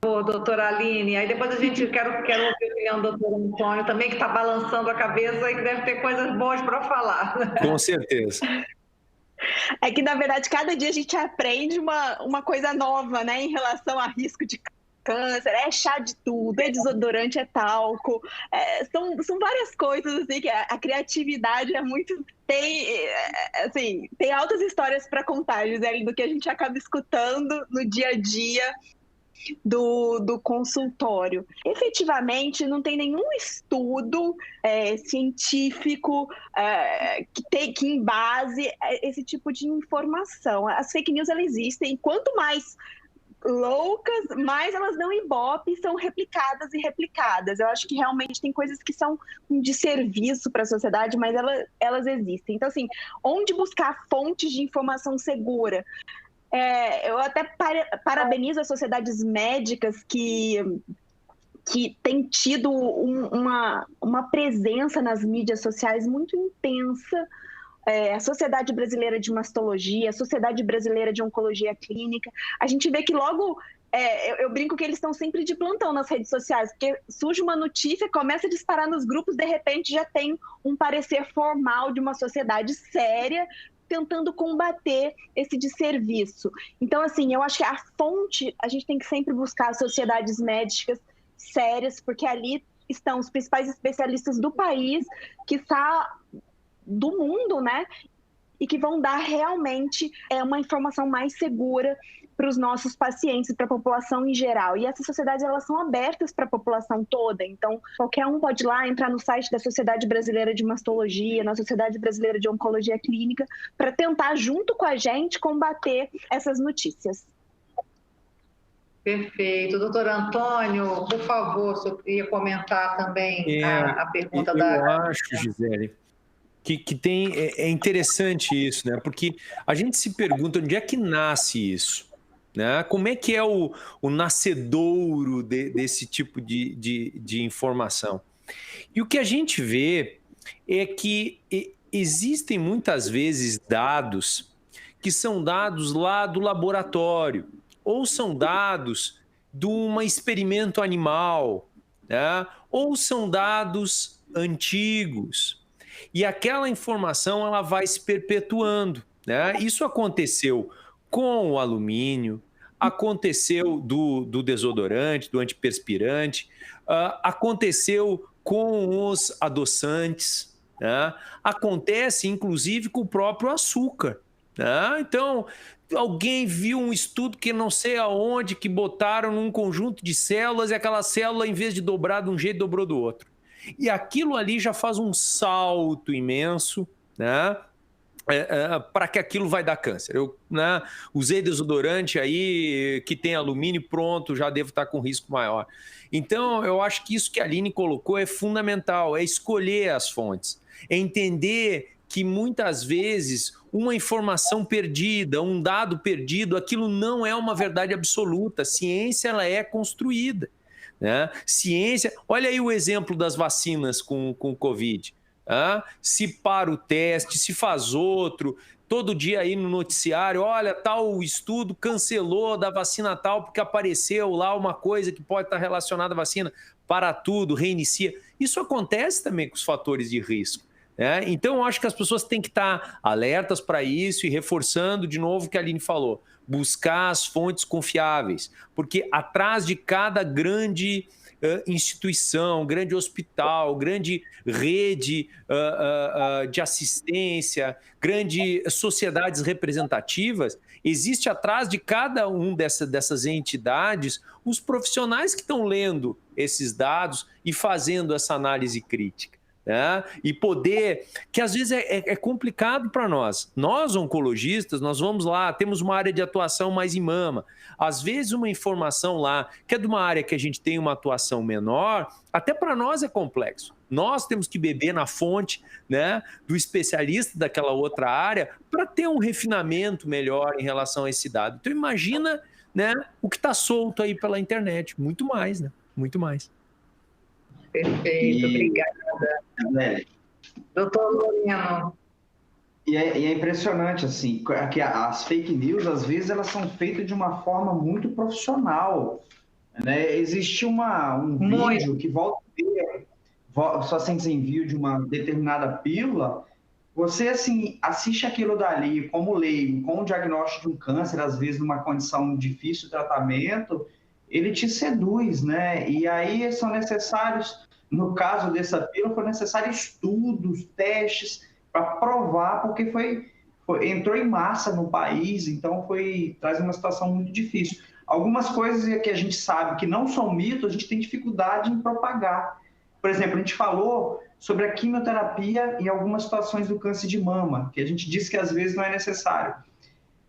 Doutora Aline, aí depois quero ouvir a opinião do doutor Antônio também, que está balançando a cabeça e que deve ter coisas boas para falar. Com certeza. É que, na verdade, cada dia a gente aprende uma coisa nova, né, em relação a risco de câncer, é chá de tudo, é desodorante, é talco, são várias coisas, assim, que a criatividade é muito... Tem altas histórias para contar, Gisele, do que a gente acaba escutando no dia a dia do consultório. Efetivamente, não tem nenhum estudo científico que embase esse tipo de informação. As fake news, elas existem, quanto mais loucas, mais elas dão ibope e são replicadas e replicadas. Eu acho que realmente tem coisas que são de serviço para a sociedade, mas elas existem. Então, assim, onde buscar fontes de informação segura? Eu até parabenizo as sociedades médicas que têm tido uma presença nas mídias sociais muito intensa. A Sociedade Brasileira de Mastologia, a Sociedade Brasileira de Oncologia Clínica. A gente vê que logo... eu brinco que eles estão sempre de plantão nas redes sociais, porque surge uma notícia, começa a disparar nos grupos, de repente já tem um parecer formal de uma sociedade séria tentando combater esse desserviço. Então, assim, eu acho que a fonte, a gente tem que sempre buscar as sociedades médicas sérias, porque ali estão os principais especialistas do país, que está do mundo, né? E que vão dar realmente uma informação mais segura para os nossos pacientes e para a população em geral. E essas sociedades, elas são abertas para a população toda. Então, qualquer um pode ir lá, entrar no site da Sociedade Brasileira de Mastologia, na Sociedade Brasileira de Oncologia Clínica, para tentar, junto com a gente, combater essas notícias. Perfeito. Doutor Antônio, por favor, se eu queria comentar também a pergunta da... Eu acho, Gisele, que é interessante isso, né? Porque a gente se pergunta onde é que nasce isso, né? Como é que é o nascedouro desse tipo de informação? E o que a gente vê é que existem muitas vezes dados que são dados lá do laboratório, ou são dados de um experimento animal, né? Ou são dados antigos. E aquela informação ela vai se perpetuando, né? Isso aconteceu com o alumínio, aconteceu do desodorante, do antiperspirante, aconteceu com os adoçantes, né? Acontece, inclusive, com o próprio açúcar, né? Então, alguém viu um estudo que não sei aonde, que botaram num conjunto de células e aquela célula, em vez de dobrar de um jeito, dobrou do outro. E aquilo ali já faz um salto imenso, né? Para que aquilo vai dar câncer. Eu, né, usei desodorante aí que tem alumínio, pronto, já devo estar com risco maior. Então, eu acho que isso que a Aline colocou é fundamental, é escolher as fontes, é entender que muitas vezes uma informação perdida, um dado perdido, aquilo não é uma verdade absoluta. A ciência, ela é construída, né? Ciência, olha aí o exemplo das vacinas com o Covid. Se para o teste, se faz outro, todo dia aí no noticiário, olha, tal estudo cancelou da vacina tal porque apareceu lá uma coisa que pode estar relacionada à vacina, para tudo, reinicia. Isso acontece também com os fatores de risco, né? Então, eu acho que as pessoas têm que estar alertas para isso e reforçando de novo o que a Aline falou, buscar as fontes confiáveis, porque atrás de cada grande instituição, grande hospital, grande rede de assistência, grandes sociedades representativas, existe atrás de cada um dessas entidades os profissionais que estão lendo esses dados e fazendo essa análise crítica, né? E poder, que às vezes é complicado para nós. Nós, oncologistas, nós vamos lá, temos uma área de atuação mais em mama. Às vezes uma informação lá, que é de uma área que a gente tem uma atuação menor, até para nós é complexo. Nós temos que beber na fonte, né, do especialista daquela outra área para ter um refinamento melhor em relação a esse dado. Então imagina, né, o que está solto aí pela internet. Muito mais, né? Muito mais. Perfeito, obrigada. Doutor Loreno. E é impressionante, assim, que as fake news, às vezes, elas são feitas de uma forma muito profissional, né? Existe um vídeo que volta a ter, só sem envio de uma determinada pílula, você, assim, assiste aquilo dali como leigo, com o diagnóstico de um câncer, às vezes numa condição difícil de tratamento, ele te seduz, né? E aí são necessários, no caso dessa pílula, foi necessário estudos, testes, para provar, porque entrou em massa no país, então traz uma situação muito difícil. Algumas coisas que a gente sabe que não são mitos, a gente tem dificuldade em propagar. Por exemplo, a gente falou sobre a quimioterapia em algumas situações do câncer de mama, que a gente disse que às vezes não é necessário.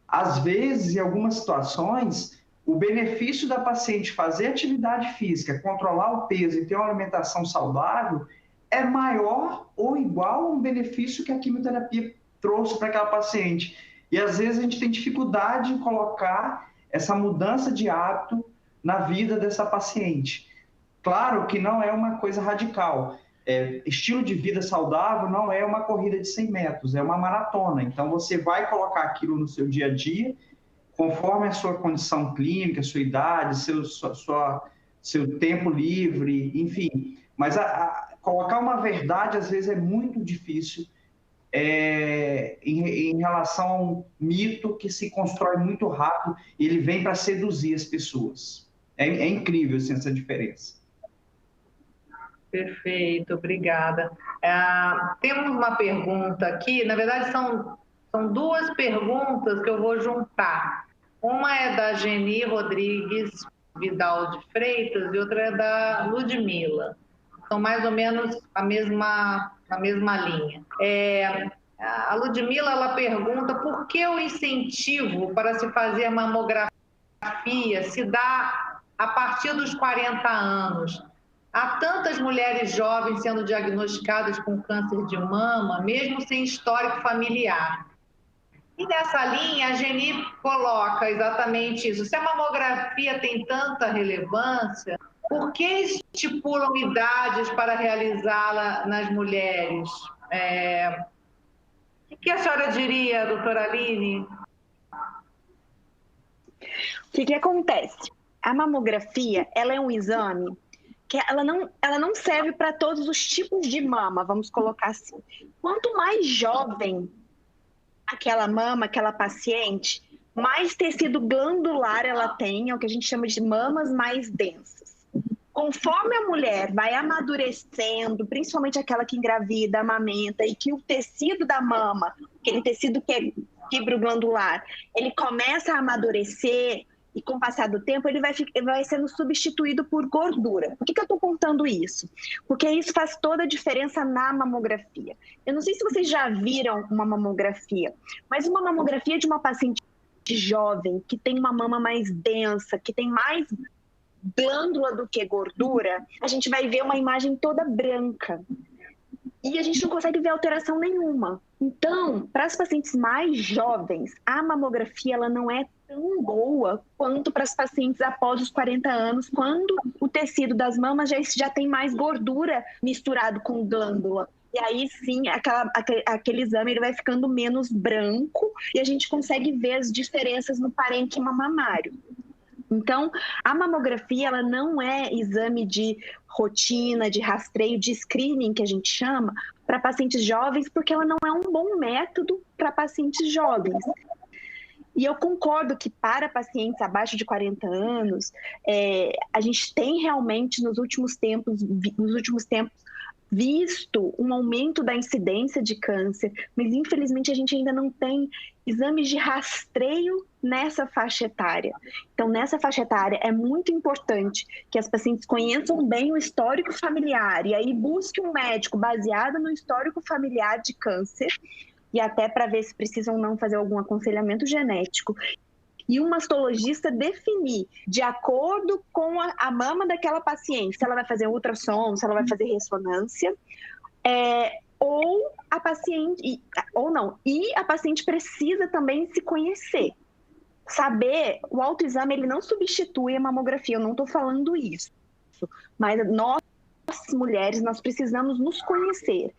Às vezes, em algumas situações, o benefício da paciente fazer atividade física, controlar o peso e ter uma alimentação saudável é maior ou igual a um benefício que a quimioterapia trouxe para aquela paciente. E às vezes a gente tem dificuldade em colocar essa mudança de hábito na vida dessa paciente. Claro que não é uma coisa radical. Estilo de vida saudável não é uma corrida de 100 metros, é uma maratona. Então você vai colocar aquilo no seu dia a dia, conforme a sua condição clínica, sua idade, seu tempo livre, enfim. Mas colocar uma verdade, às vezes, é muito difícil em relação a um mito que se constrói muito rápido e ele vem para seduzir as pessoas. É incrível, assim, essa diferença. Perfeito, obrigada. Temos uma pergunta aqui, na verdade são duas perguntas que eu vou juntar. Uma é da Geni Rodrigues Vidal de Freitas e outra é da Ludmila. São mais ou menos na mesma linha. A Ludmila, ela pergunta por que o incentivo para se fazer mamografia se dá a partir dos 40 anos. Há tantas mulheres jovens sendo diagnosticadas com câncer de mama, mesmo sem histórico familiar. E nessa linha, a Geni coloca exatamente isso. Se a mamografia tem tanta relevância, por que estipulam idades para realizá-la nas mulheres? O que a senhora diria, doutora Aline? O que acontece? A mamografia, ela é um exame que ela não serve para todos os tipos de mama, vamos colocar assim. Quanto mais jovem aquela mama, aquela paciente, mais tecido glandular ela tem, é o que a gente chama de mamas mais densas. Conforme a mulher vai amadurecendo, principalmente aquela que engravida, amamenta, e que o tecido da mama, aquele tecido que é fibroglandular, ele começa a amadurecer, e com o passar do tempo ele vai sendo substituído por gordura. Por que eu estou contando isso? Porque isso faz toda a diferença na mamografia. Eu não sei se vocês já viram uma mamografia, mas uma mamografia de uma paciente jovem, que tem uma mama mais densa, que tem mais glândula do que gordura, a gente vai ver uma imagem toda branca. E a gente não consegue ver alteração nenhuma. Então, para as pacientes mais jovens, a mamografia ela não é tão boa quanto para as pacientes após os 40 anos, quando o tecido das mamas já tem mais gordura misturado com glândula. E aí sim, aquele exame ele vai ficando menos branco e a gente consegue ver as diferenças no parênquima mamário. Então, a mamografia ela não é exame de rotina, de rastreio, de screening, que a gente chama, para pacientes jovens, porque ela não é um bom método para pacientes jovens. E eu concordo que para pacientes abaixo de 40 anos, a gente tem realmente nos últimos tempos visto um aumento da incidência de câncer, mas infelizmente a gente ainda não tem exames de rastreio nessa faixa etária. Então, nessa faixa etária é muito importante que as pacientes conheçam bem o histórico familiar e aí busquem um médico baseado no histórico familiar de câncer e até para ver se precisam ou não fazer algum aconselhamento genético. E o mastologista definir, de acordo com a mama daquela paciente, se ela vai fazer ultrassom, se ela vai fazer ressonância, ou a paciente, ou não. E a paciente precisa também se conhecer. Saber, o autoexame ele não substitui a mamografia, eu não estou falando isso. Mas nós, mulheres, nós precisamos nos conhecer.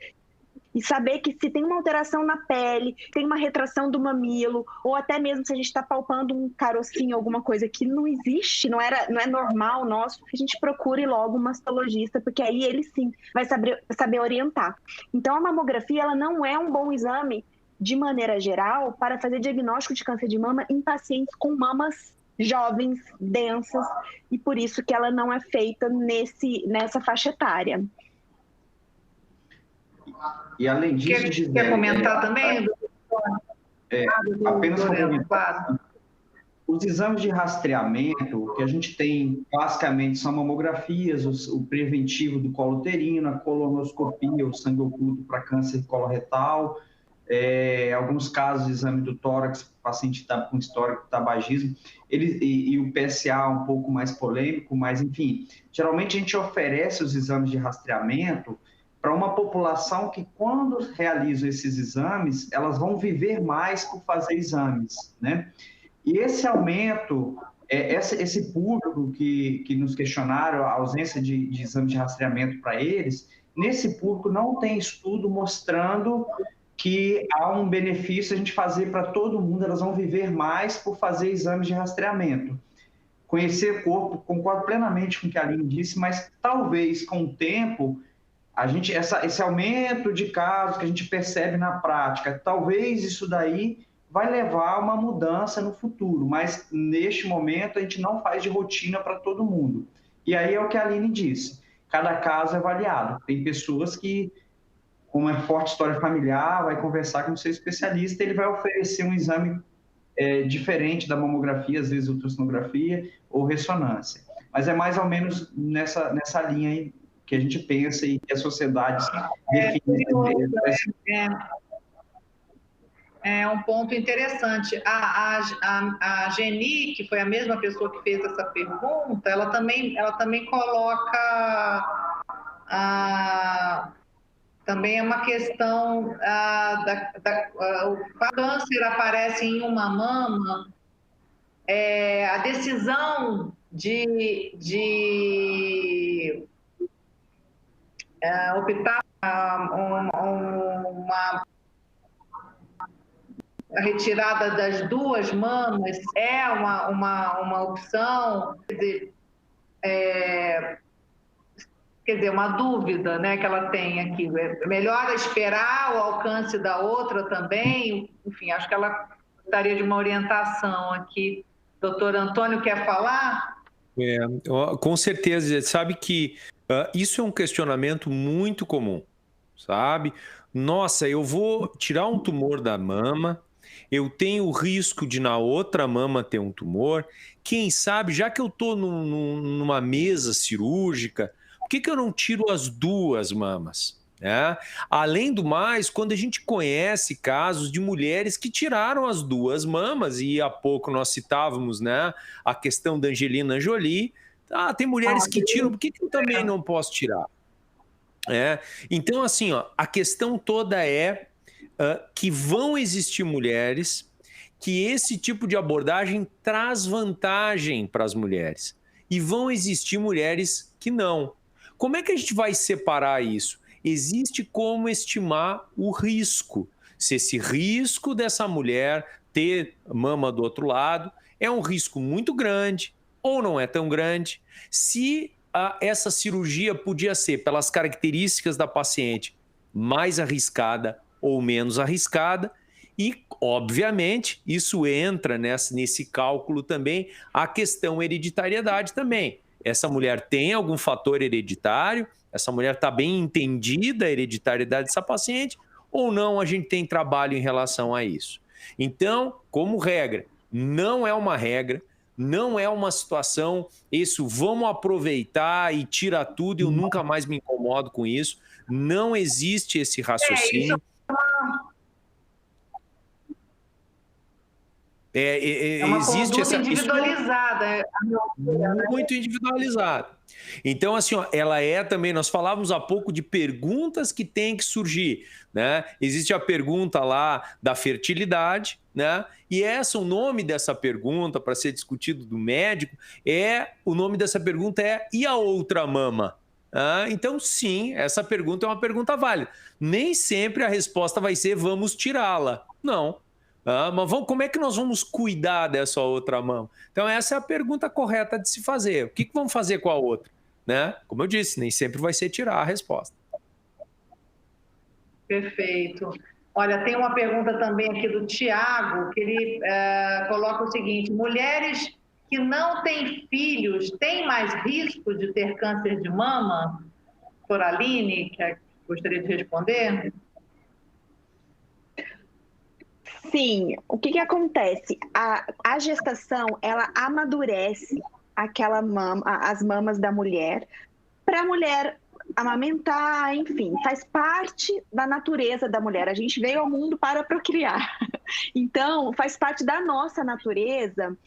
E saber que se tem uma alteração na pele, tem uma retração do mamilo, ou até mesmo se a gente está palpando um carocinho, alguma coisa que não existe, não é normal nosso, a gente procure logo um mastologista, porque aí ele sim vai saber orientar. Então a mamografia ela não é um bom exame, de maneira geral, para fazer diagnóstico de câncer de mama em pacientes com mamas jovens, densas, e por isso que ela não é feita nessa faixa etária. E além disso, quer comentar também? Apenas complementar. Os exames de rastreamento que a gente tem, basicamente, são mamografias, o preventivo do colo uterino, a colonoscopia, o sangue oculto para câncer coloretal, alguns casos de exame do tórax, o paciente está com histórico de tabagismo, e o PSA um pouco mais polêmico, mas, enfim, geralmente a gente oferece os exames de rastreamento para uma população que, quando realizam esses exames, elas vão viver mais por fazer exames, né? E esse aumento, esse público que nos questionaram, a ausência de exames de rastreamento para eles, nesse público não tem estudo mostrando que há um benefício a gente fazer para todo mundo, elas vão viver mais por fazer exames de rastreamento. Conhecer o corpo, concordo plenamente com o que a Aline disse, mas talvez com o tempo esse aumento de casos que a gente percebe na prática, talvez isso daí vai levar a uma mudança no futuro, mas neste momento a gente não faz de rotina para todo mundo. E aí é o que a Aline disse, cada caso é avaliado. Tem pessoas que, com uma forte história familiar, vai conversar com o seu especialista, ele vai oferecer um exame diferente da mamografia, às vezes ultrassonografia ou ressonância. Mas é mais ou menos nessa linha aí que a gente pensa e que a sociedade define. É um ponto interessante. A Geni, que foi a mesma pessoa que fez essa pergunta, ela também coloca também é uma questão o câncer aparece em uma mama, a decisão de optar a retirada das duas mamas é uma opção, quer dizer, uma dúvida, né, que ela tem aqui. É melhor esperar o alcance da outra também? Enfim, acho que ela gostaria de uma orientação aqui. Doutor Antônio quer falar? Com certeza. Sabe que isso é um questionamento muito comum, sabe? Nossa, eu vou tirar um tumor da mama, eu tenho o risco de na outra mama ter um tumor. Quem sabe, já que eu estou numa mesa cirúrgica, por que eu não tiro as duas mamas? Né? Além do mais, quando a gente conhece casos de mulheres que tiraram as duas mamas, e há pouco nós citávamos, né, a questão da Angelina Jolie, tem mulheres que tiram, por que eu também não posso tirar? Então, assim, a questão toda é que vão existir mulheres que esse tipo de abordagem traz vantagem para as mulheres. E vão existir mulheres que não. Como é que a gente vai separar isso? Existe como estimar o risco. Se esse risco dessa mulher ter mama do outro lado é um risco muito grande ou não é tão grande. Se essa cirurgia podia ser, pelas características da paciente, mais arriscada ou menos arriscada. E, obviamente, isso entra nesse cálculo também a questão hereditariedade também. Essa mulher tem algum fator hereditário? Essa mulher está bem entendida a hereditariedade dessa paciente? Ou não, a gente tem trabalho em relação a isso? Então, como regra, não é uma regra, não é uma situação, isso, vamos aproveitar e tira tudo, eu nunca mais me incomodo com isso. Não existe esse raciocínio. É uma existe conduta individualizada. Muito individualizada. Então, assim, ela é também, nós falávamos há pouco de perguntas que têm que surgir, né? Existe a pergunta lá da fertilidade, né? E o nome dessa pergunta, para ser discutido do médico, o nome dessa pergunta e a outra mama? Então, sim, essa pergunta é uma pergunta válida. Nem sempre a resposta vai ser vamos tirá-la. Não. Mas como é que nós vamos cuidar dessa outra mama? Então, essa é a pergunta correta de se fazer. O que vamos fazer com a outra? Né? Como eu disse, nem sempre vai ser tirar a resposta. Perfeito. Olha, tem uma pergunta também aqui do Tiago, que ele coloca o seguinte: mulheres que não têm filhos têm mais risco de ter câncer de mama? Coraline, que gostaria de responder? Sim, o que acontece? A gestação, ela amadurece as mamas da mulher, para a mulher amamentar, enfim, faz parte da natureza da mulher. A gente veio ao mundo para procriar. Então, faz parte da nossa natureza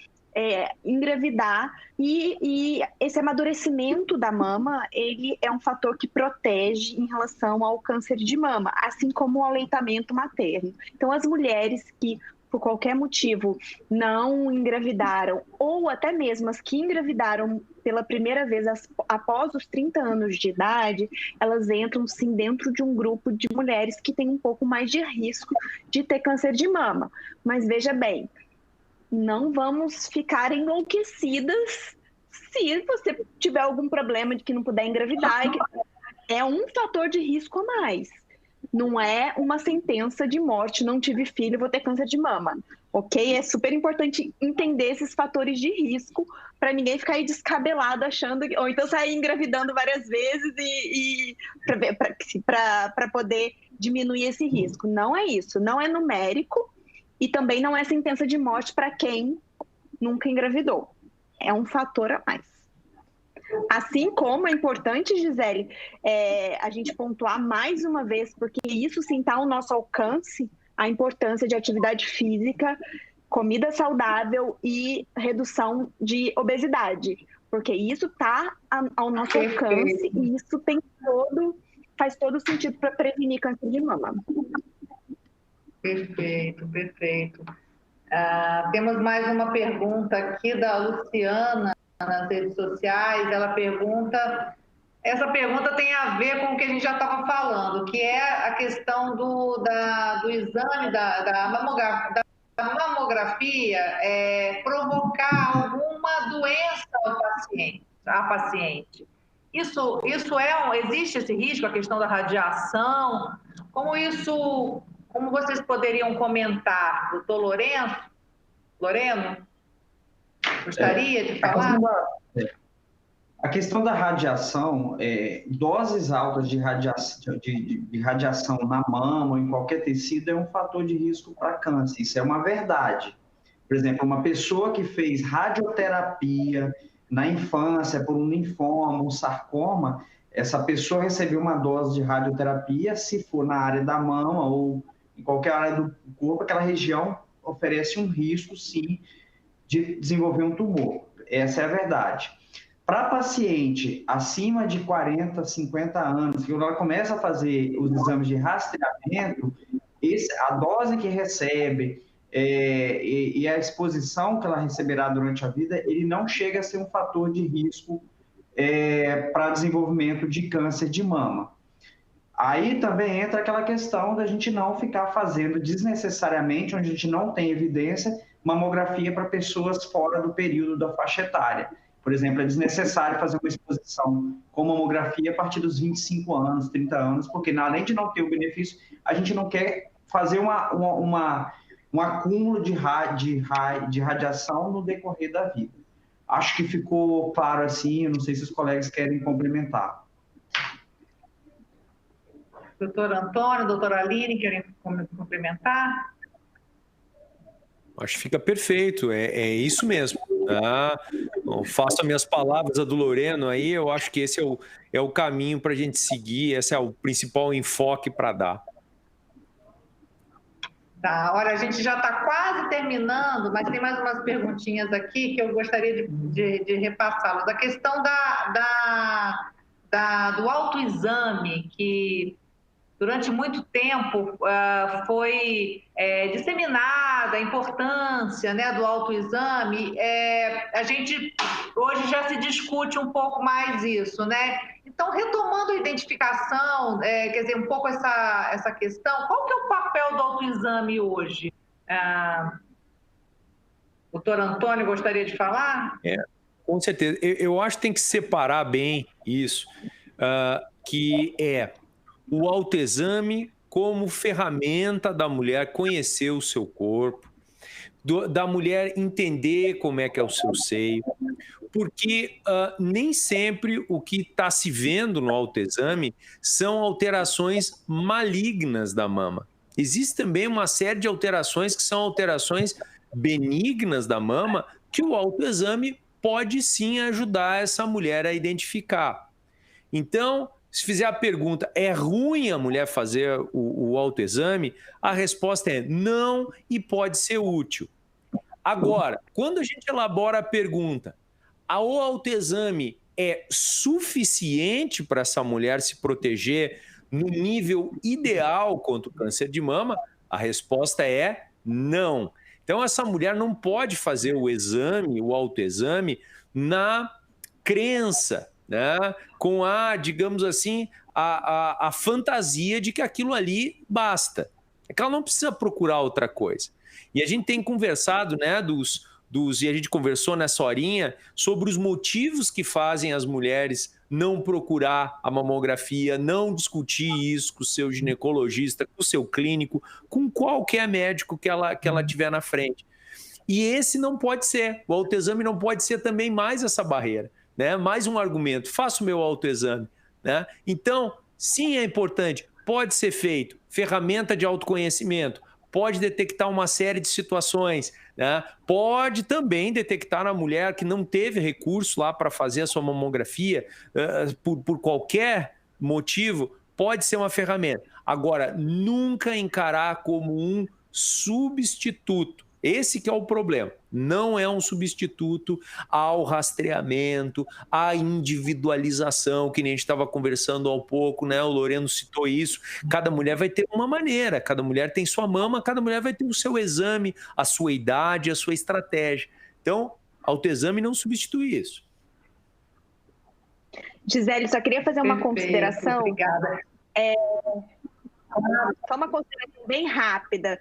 engravidar, e esse amadurecimento da mama, ele é um fator que protege em relação ao câncer de mama, assim como o aleitamento materno. Então, as mulheres que, por qualquer motivo, não engravidaram, ou até mesmo as que engravidaram pela primeira vez após os 30 anos de idade, elas entram, sim, dentro de um grupo de mulheres que tem um pouco mais de risco de ter câncer de mama. Mas veja bem, não vamos ficar enlouquecidas se você tiver algum problema de que não puder engravidar. É um fator de risco a mais. Não é uma sentença de morte, não tive filho, vou ter câncer de mama. Ok? É super importante entender esses fatores de risco para ninguém ficar aí descabelado achando, ou então sair engravidando várias vezes para poder diminuir esse risco. Não é isso, não é numérico. E também não é sentença de morte para quem nunca engravidou. É um fator a mais. Assim como é importante, Gisele, a gente pontuar mais uma vez, porque isso sim está ao nosso alcance, a importância de atividade física, comida saudável e redução de obesidade. Porque isso está ao nosso alcance e isso faz todo sentido para prevenir câncer de mama. Perfeito, perfeito. Temos mais uma pergunta aqui da Luciana nas redes sociais. Ela pergunta, essa pergunta tem a ver com o que a gente já estava falando, que é a questão do exame da mamografia provocar alguma doença à paciente. Existe esse risco, a questão da radiação? Como vocês poderiam comentar, doutor Loreno? Gostaria de falar? A questão da radiação, doses altas de radiação na mama ou em qualquer tecido é um fator de risco para câncer, isso é uma verdade. Por exemplo, uma pessoa que fez radioterapia na infância por um linfoma, um sarcoma, essa pessoa recebeu uma dose de radioterapia, se for na área da mama ou em qualquer área do corpo, aquela região oferece um risco, sim, de desenvolver um tumor. Essa é a verdade. Para paciente acima de 40, 50 anos, que ela começa a fazer os exames de rastreamento, a dose que recebe e a exposição que ela receberá durante a vida, ele não chega a ser um fator de risco para desenvolvimento de câncer de mama. Aí também entra aquela questão da gente não ficar fazendo desnecessariamente, onde a gente não tem evidência, mamografia para pessoas fora do período da faixa etária. Por exemplo, é desnecessário fazer uma exposição com mamografia a partir dos 25 anos, 30 anos, porque além de não ter o benefício, a gente não quer fazer um acúmulo de radiação no decorrer da vida. Acho que ficou claro assim, eu não sei se os colegas querem complementar. Doutor Antônio, doutora Aline, querem complementar? Acho que fica perfeito, é isso mesmo. Tá? Faço as minhas palavras, a do Loreno aí, eu acho que esse é o caminho para a gente seguir, esse é o principal enfoque para dar. Tá, olha, a gente já está quase terminando, mas tem mais umas perguntinhas aqui que eu gostaria de repassá-las. A questão do autoexame, que durante muito tempo foi disseminada a importância, né, do autoexame. A gente hoje já se discute um pouco mais isso, né? Então, retomando a identificação, quer dizer, um pouco essa questão, qual que é o papel do autoexame hoje? Doutor Antônio, gostaria de falar? Com certeza. Eu acho que tem que separar bem isso, que o autoexame como ferramenta da mulher conhecer o seu corpo, da mulher entender como é que é o seu seio, porque nem sempre o que está se vendo no autoexame são alterações malignas da mama. Existe também uma série de alterações que são alterações benignas da mama que o autoexame pode sim ajudar essa mulher a identificar. Então, se fizer a pergunta, é ruim a mulher fazer o autoexame? A resposta é não e pode ser útil. Agora, quando a gente elabora a pergunta, o autoexame é suficiente para essa mulher se proteger no nível ideal contra o câncer de mama? A resposta é não. Então, essa mulher não pode fazer o exame, o autoexame, na crença, né? Com digamos assim, a fantasia de que aquilo ali basta. É que ela não precisa procurar outra coisa. E a gente tem conversado, né, e a gente conversou nessa horinha sobre os motivos que fazem as mulheres não procurar a mamografia, não discutir isso com o seu ginecologista, com o seu clínico, com qualquer médico que ela tiver na frente. E esse não pode ser, o autoexame não pode ser também mais essa barreira, né? Mais um argumento, faço o meu autoexame, né? Então, sim, é importante, pode ser feito, ferramenta de autoconhecimento, pode detectar uma série de situações, né? Pode também detectar na mulher que não teve recurso lá para fazer a sua mamografia, por qualquer motivo, pode ser uma ferramenta. Agora, nunca encarar como um substituto. Esse que é o problema. Não é um substituto ao rastreamento, à individualização, que nem a gente estava conversando há pouco, né? O Loreno citou isso. Cada mulher vai ter uma maneira, cada mulher tem sua mama, cada mulher vai ter o seu exame, a sua idade, a sua estratégia. Então, autoexame não substitui isso. Gisele, só queria fazer uma Perfeito, consideração. Obrigada. Só uma consideração bem rápida.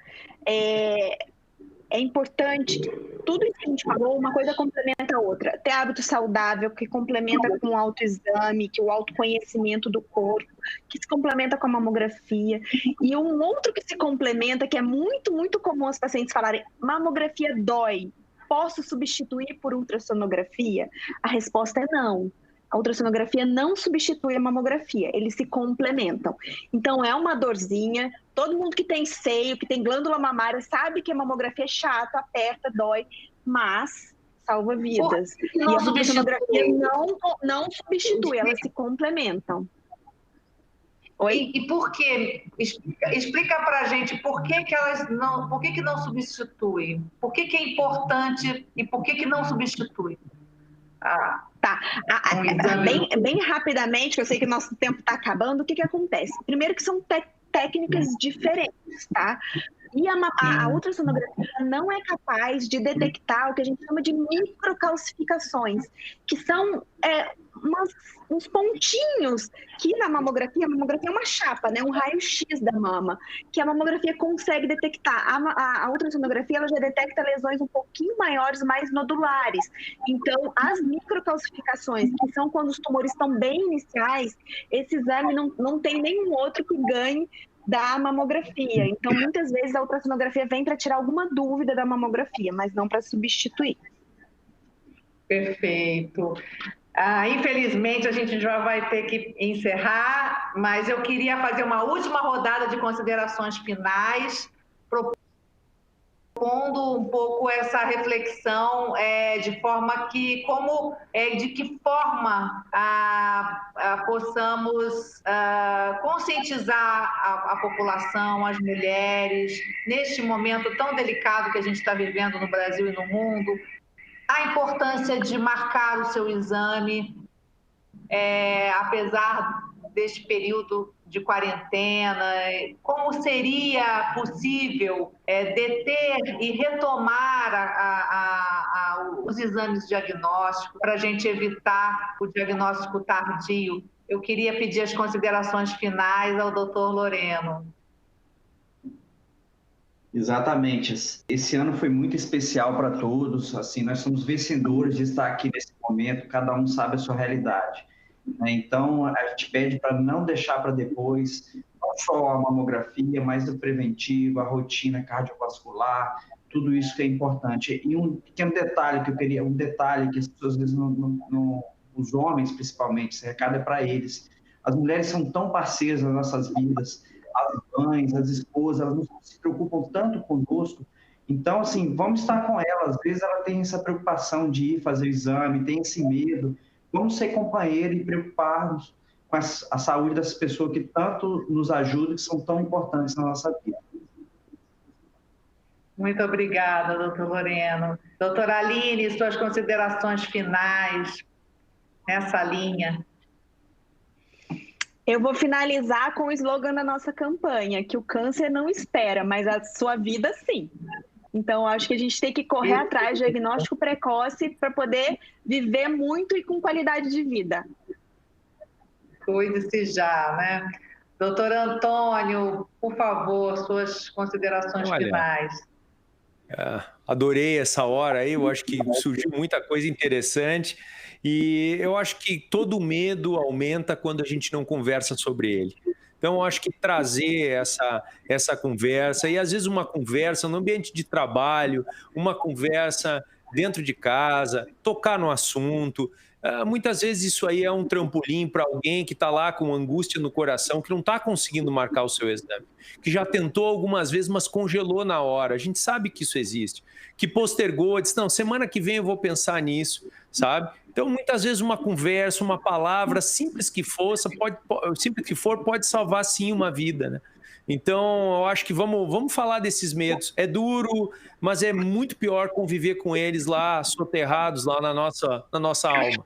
É importante, tudo isso que a gente falou, uma coisa complementa a outra. Ter hábito saudável, que complementa com o autoexame, que o autoconhecimento do corpo, que se complementa com a mamografia. E um outro que se complementa, que é muito, muito comum os pacientes falarem, mamografia dói, posso substituir por ultrassonografia? A resposta é não. A ultrassonografia não substitui a mamografia, eles se complementam. Então, é uma dorzinha. Todo mundo que tem seio, que tem glândula mamária, sabe que a mamografia é chata, aperta, dói, mas salva vidas. E a ultrassonografia não substitui, elas se complementam. Oi? E por quê? Explica para a gente por que elas não, por que não substituem? Por que é importante e por que não substitui? Tá. Bem rapidamente, que eu sei que o nosso tempo está acabando, o que acontece? Primeiro que são técnicas diferentes, tá? E a ultrassonografia não é capaz de detectar o que a gente chama de microcalcificações, que são uns pontinhos que a mamografia é uma chapa, né? Um raio-x da mama, que a mamografia consegue detectar. A ultrassonografia ela já detecta lesões um pouquinho maiores, mais nodulares. Então, as microcalcificações, que são quando os tumores estão bem iniciais, esse exame não tem nenhum outro que ganhe da mamografia. Então, muitas vezes a ultrassonografia vem para tirar alguma dúvida da mamografia, mas não para substituir. Perfeito. Infelizmente, a gente já vai ter que encerrar, mas eu queria fazer uma última rodada de considerações finais, propondo um pouco essa reflexão de forma que, de que forma possamos conscientizar a população, as mulheres, neste momento tão delicado que a gente está vivendo no Brasil e no mundo, a importância de marcar o seu exame, apesar deste período de quarentena, como seria possível deter e retomar os exames diagnósticos para a gente evitar o diagnóstico tardio. Eu queria pedir as considerações finais ao doutor Loreno. Exatamente. Esse ano foi muito especial para todos. Assim, nós somos vencedores de estar aqui nesse momento. Cada um sabe a sua realidade. Então, a gente pede para não deixar para depois, não só a mamografia, mas o preventivo, a rotina cardiovascular, tudo isso que é importante. E um pequeno detalhe que eu queria, um detalhe que as pessoas às vezes os homens principalmente, esse recado é para eles. As mulheres são tão parceiras nas nossas vidas, as mães, as esposas, elas não se preocupam tanto conosco. Então, assim, vamos estar com elas. Às vezes ela tem essa preocupação de ir fazer o exame, tem esse medo. Vamos ser companheiros e preocupar-nos com a saúde dessas pessoas que tanto nos ajudam, que são tão importantes na nossa vida. Muito obrigada, doutor Loreno. Doutora Aline, suas considerações finais nessa linha. Eu vou finalizar com o slogan da nossa campanha, que o câncer não espera, mas a sua vida sim. Então, acho que a gente tem que correr atrás de diagnóstico precoce para poder viver muito e com qualidade de vida. Cuide-se já, né? Doutor Antônio, por favor, suas considerações finais. Adorei essa hora aí, eu acho que surgiu muita coisa interessante e eu acho que todo medo aumenta quando a gente não conversa sobre ele. Então, eu acho que trazer essa conversa, e às vezes uma conversa no ambiente de trabalho, uma conversa dentro de casa, tocar no assunto, muitas vezes isso aí é um trampolim para alguém que está lá com angústia no coração, que não está conseguindo marcar o seu exame, que já tentou algumas vezes, mas congelou na hora. A gente sabe que isso existe, que postergou, disse, não, semana que vem eu vou pensar nisso, sabe? Então, muitas vezes uma conversa, uma palavra, simples que for, pode salvar sim uma vida, né? Então, eu acho que vamos falar desses medos. É duro, mas é muito pior conviver com eles lá, soterrados lá na nossa alma.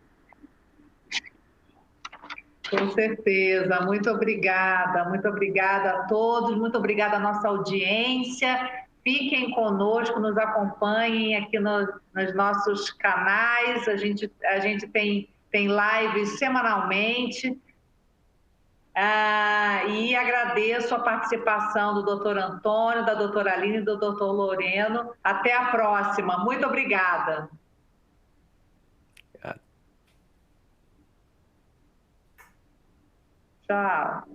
Com certeza. Muito obrigada a todos, muito obrigada à nossa audiência. Fiquem conosco, nos acompanhem aqui nos nossos canais. A gente tem lives semanalmente. E agradeço a participação do doutor Antônio, da doutora Aline e do doutor Loreno. Até a próxima. Muito obrigada. Tchau.